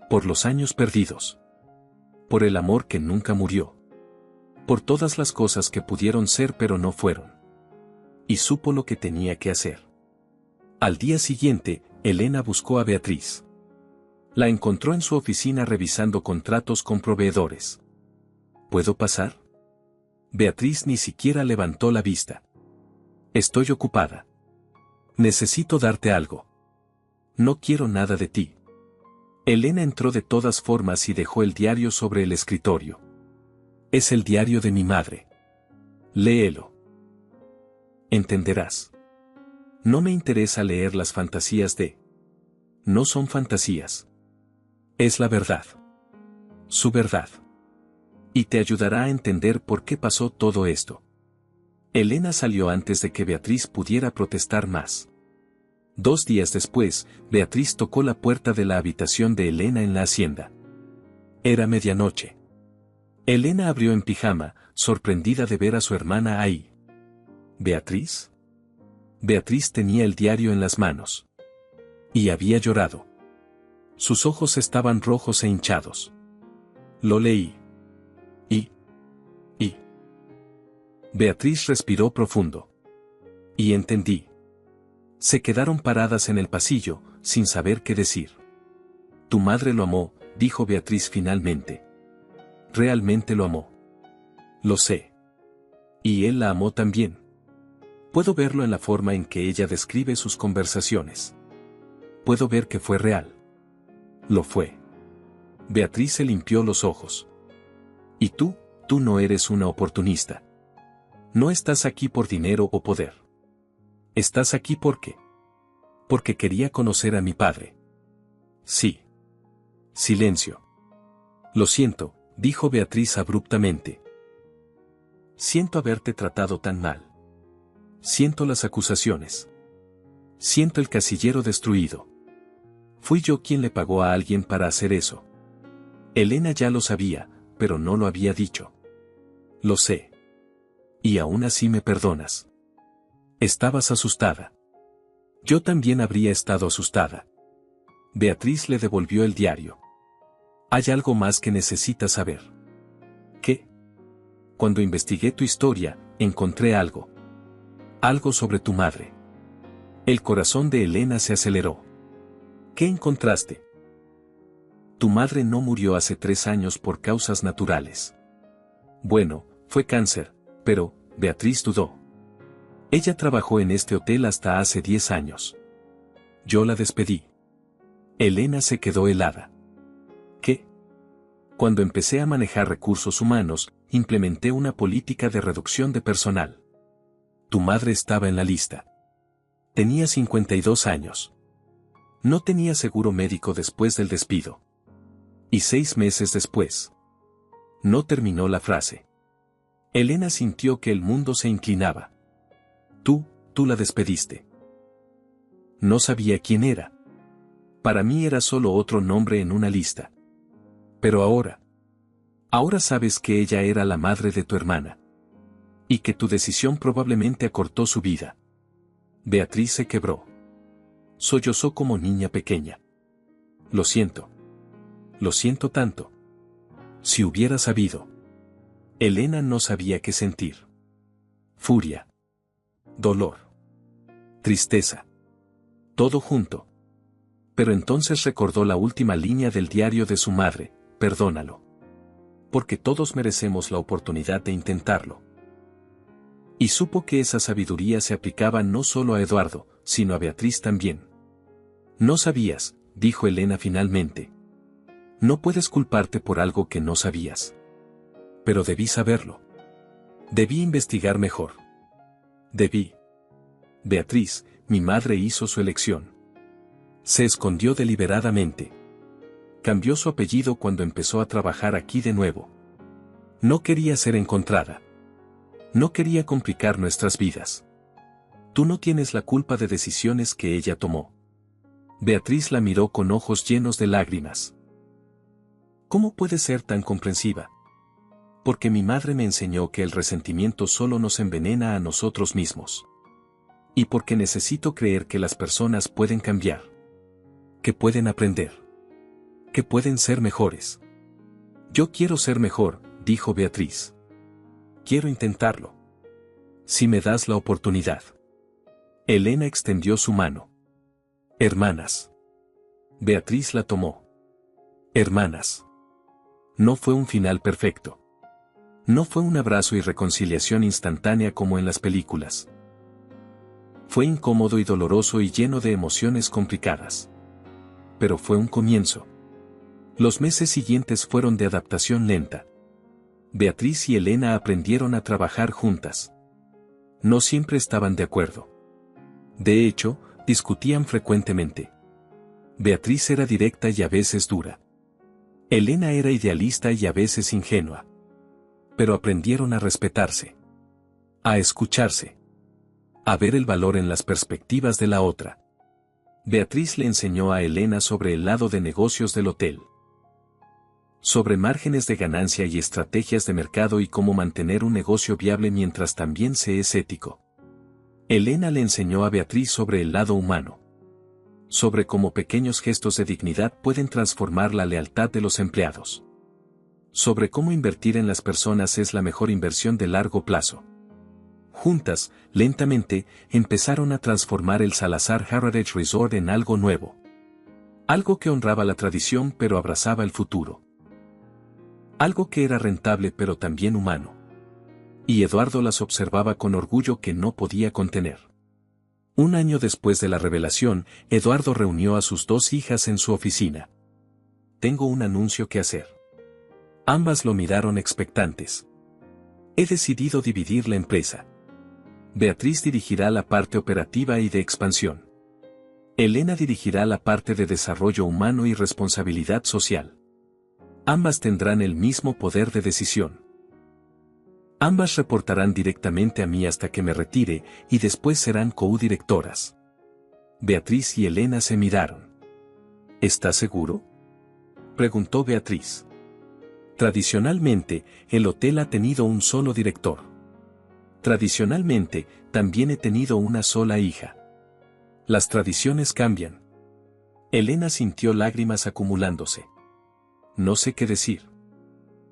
Por los años perdidos. Por el amor que nunca murió. Por todas las cosas que pudieron ser pero no fueron. Y supo lo que tenía que hacer. Al día siguiente, Elena buscó a Beatriz. La encontró en su oficina revisando contratos con proveedores. ¿Puedo pasar? Beatriz ni siquiera levantó la vista. Estoy ocupada. Necesito darte algo. No quiero nada de ti. Elena entró de todas formas y dejó el diario sobre el escritorio. Es el diario de mi madre. Léelo. Entenderás. No me interesa leer las fantasías de... No son fantasías. Es la verdad. Su verdad. Y te ayudará a entender por qué pasó todo esto. Elena salió antes de que Beatriz pudiera protestar más. 2 días después, Beatriz tocó la puerta de la habitación de Elena en la hacienda. Era medianoche. Elena abrió en pijama, sorprendida de ver a su hermana ahí. ¿Beatriz? Beatriz tenía el diario en las manos. Y había llorado. Sus ojos estaban rojos e hinchados. Lo leí. Beatriz respiró profundo. Y entendí. Se quedaron paradas en el pasillo, sin saber qué decir. Tu madre lo amó, dijo Beatriz finalmente. Realmente lo amó. Lo sé. Y él la amó también. Puedo verlo en la forma en que ella describe sus conversaciones. Puedo ver que fue real. Lo fue. Beatriz se limpió los ojos. Y tú no eres una oportunista. No estás aquí por dinero o poder. Estás aquí porque quería conocer a mi padre. Sí. Silencio. Lo siento, dijo Beatriz abruptamente. Siento haberte tratado tan mal. Siento las acusaciones. Siento el casillero destruido. Fui yo quien le pagó a alguien para hacer eso. Elena ya lo sabía, pero no lo había dicho. Lo sé. Y aún así me perdonas. Estabas asustada. Yo también habría estado asustada. Beatriz le devolvió el diario. Hay algo más que necesitas saber. ¿Qué? Cuando investigué tu historia, encontré algo. Algo sobre tu madre. El corazón de Elena se aceleró. ¿Qué encontraste? Tu madre no murió hace 3 años por causas naturales. Bueno, fue cáncer, pero, Beatriz dudó. Ella trabajó en este hotel hasta hace 10 años. Yo la despedí. Elena se quedó helada. ¿Qué? Cuando empecé a manejar recursos humanos, implementé una política de reducción de personal. Tu madre estaba en la lista. Tenía 52 años. No tenía seguro médico después del despido. Y 6 meses después. No terminó la frase. Elena sintió que el mundo se inclinaba. Tú la despediste. No sabía quién era. Para mí era solo otro nombre en una lista. Pero ahora Ahora sabes que ella era la madre de tu hermana. Y que tu decisión probablemente acortó su vida. Beatriz se quebró. Sollozó como niña pequeña. Lo siento. Lo siento tanto. Si hubiera sabido. Elena no sabía qué sentir. Furia. Dolor. Tristeza. Todo junto. Pero entonces recordó la última línea del diario de su madre: perdónalo. Porque todos merecemos la oportunidad de intentarlo. Y supo que esa sabiduría se aplicaba no solo a Eduardo, sino a Beatriz también. No sabías, dijo Elena finalmente. No puedes culparte por algo que no sabías. Pero debí saberlo. Debí investigar mejor. Debí. Beatriz, mi madre hizo su elección. Se escondió deliberadamente. Cambió su apellido cuando empezó a trabajar aquí de nuevo. No quería ser encontrada. No quería complicar nuestras vidas. Tú no tienes la culpa de decisiones que ella tomó. Beatriz la miró con ojos llenos de lágrimas. ¿Cómo puedes ser tan comprensiva? Porque mi madre me enseñó que el resentimiento solo nos envenena a nosotros mismos. Y porque necesito creer que las personas pueden cambiar. Que pueden aprender. Que pueden ser mejores. Yo quiero ser mejor, dijo Beatriz. Quiero intentarlo. Si me das la oportunidad. Elena extendió su mano. Hermanas. Beatriz la tomó. Hermanas. No fue un final perfecto. No fue un abrazo y reconciliación instantánea como en las películas. Fue incómodo y doloroso y lleno de emociones complicadas. Pero fue un comienzo. Los meses siguientes fueron de adaptación lenta. Beatriz y Elena aprendieron a trabajar juntas. No siempre estaban de acuerdo. De hecho, discutían frecuentemente. Beatriz era directa y a veces dura. Elena era idealista y a veces ingenua. Pero aprendieron a respetarse. A escucharse. A ver el valor en las perspectivas de la otra. Beatriz le enseñó a Elena sobre el lado de negocios del hotel. Sobre márgenes de ganancia y estrategias de mercado y cómo mantener un negocio viable mientras también se es ético. Elena le enseñó a Beatriz sobre el lado humano. Sobre cómo pequeños gestos de dignidad pueden transformar la lealtad de los empleados. Sobre cómo invertir en las personas es la mejor inversión de largo plazo. Juntas, lentamente, empezaron a transformar el Salazar Heritage Resort en algo nuevo. Algo que honraba la tradición pero abrazaba el futuro. Algo que era rentable pero también humano. Y Eduardo las observaba con orgullo que no podía contener. Un año después de la revelación, Eduardo reunió a sus dos hijas en su oficina. Tengo un anuncio que hacer. Ambas lo miraron expectantes. He decidido dividir la empresa. Beatriz dirigirá la parte operativa y de expansión. Elena dirigirá la parte de desarrollo humano y responsabilidad social. Ambas tendrán el mismo poder de decisión. Ambas reportarán directamente a mí hasta que me retire y después serán co-directoras. Beatriz y Elena se miraron. ¿Estás seguro?, preguntó Beatriz. Tradicionalmente, el hotel ha tenido un solo director. Tradicionalmente, también he tenido una sola hija. Las tradiciones cambian. Elena sintió lágrimas acumulándose. No sé qué decir.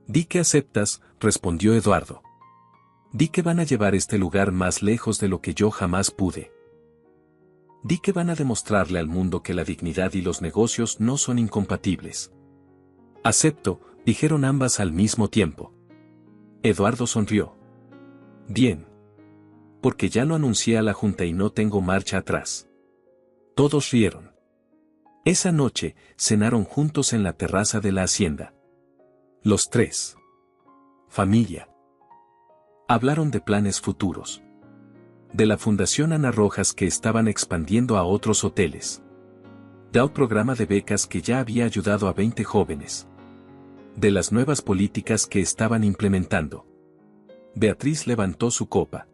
Di que aceptas, respondió Eduardo. Di que van a llevar este lugar más lejos de lo que yo jamás pude. Di que van a demostrarle al mundo que la dignidad y los negocios no son incompatibles. Acepto, dijeron ambas al mismo tiempo. Eduardo sonrió. Bien. Porque ya lo anuncié a la junta y no tengo marcha atrás. Todos rieron. Esa noche, cenaron juntos en la terraza de la hacienda. Los tres. Familia. Hablaron de planes futuros. De la Fundación Ana Rojas que estaban expandiendo a otros hoteles. Del programa de becas que ya había ayudado a 20 jóvenes. De las nuevas políticas que estaban implementando. Beatriz levantó su copa.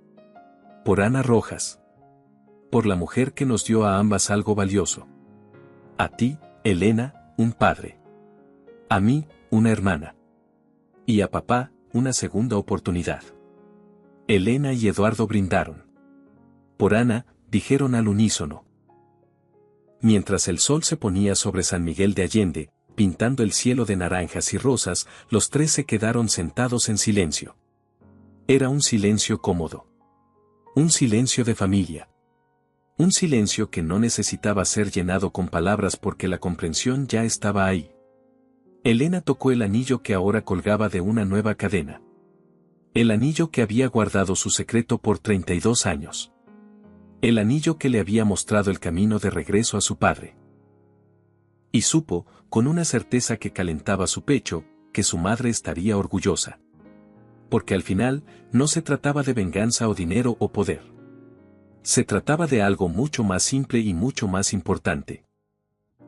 Por Ana Rojas. Por la mujer que nos dio a ambas algo valioso. A ti, Elena, un padre. A mí, una hermana. Y a papá, una segunda oportunidad. Elena y Eduardo brindaron. Por Ana, dijeron al unísono. Mientras el sol se ponía sobre San Miguel de Allende, pintando el cielo de naranjas y rosas, los tres se quedaron sentados en silencio. Era un silencio cómodo. Un silencio de familia. Un silencio que no necesitaba ser llenado con palabras porque la comprensión ya estaba ahí. Elena tocó el anillo que ahora colgaba de una nueva cadena. El anillo que había guardado su secreto por 32 años. El anillo que le había mostrado el camino de regreso a su padre. Y supo, con una certeza que calentaba su pecho, que su madre estaría orgullosa. Porque al final, no se trataba de venganza o dinero o poder. Se trataba de algo mucho más simple y mucho más importante.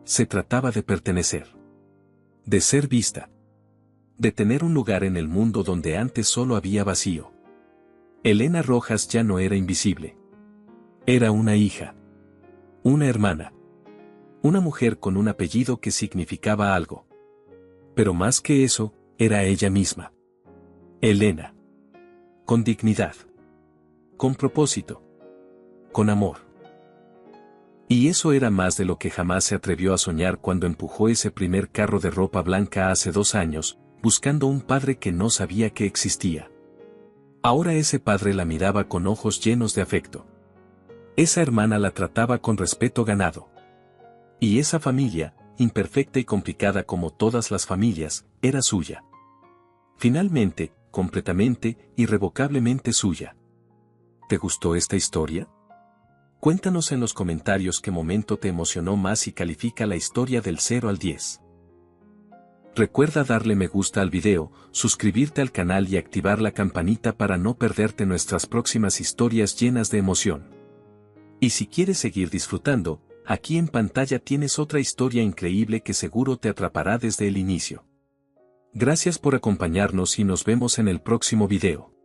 Se trataba de pertenecer. De ser vista. De tener un lugar en el mundo donde antes solo había vacío. Elena Rojas ya no era invisible. Era una hija. Una hermana. Una mujer con un apellido que significaba algo. Pero más que eso, era ella misma. Elena. Con dignidad. Con propósito. Con amor. Y eso era más de lo que jamás se atrevió a soñar cuando empujó ese primer carro de ropa blanca hace 2 años, buscando un padre que no sabía que existía. Ahora ese padre la miraba con ojos llenos de afecto. Esa hermana la trataba con respeto ganado. Y esa familia, imperfecta y complicada como todas las familias, era suya. Finalmente, completamente, irrevocablemente suya. ¿Te gustó esta historia? Cuéntanos en los comentarios qué momento te emocionó más y califica la historia del 0 al 10. Recuerda darle me gusta al video, suscribirte al canal y activar la campanita para no perderte nuestras próximas historias llenas de emoción. Y si quieres seguir disfrutando, aquí en pantalla tienes otra historia increíble que seguro te atrapará desde el inicio. Gracias por acompañarnos y nos vemos en el próximo video.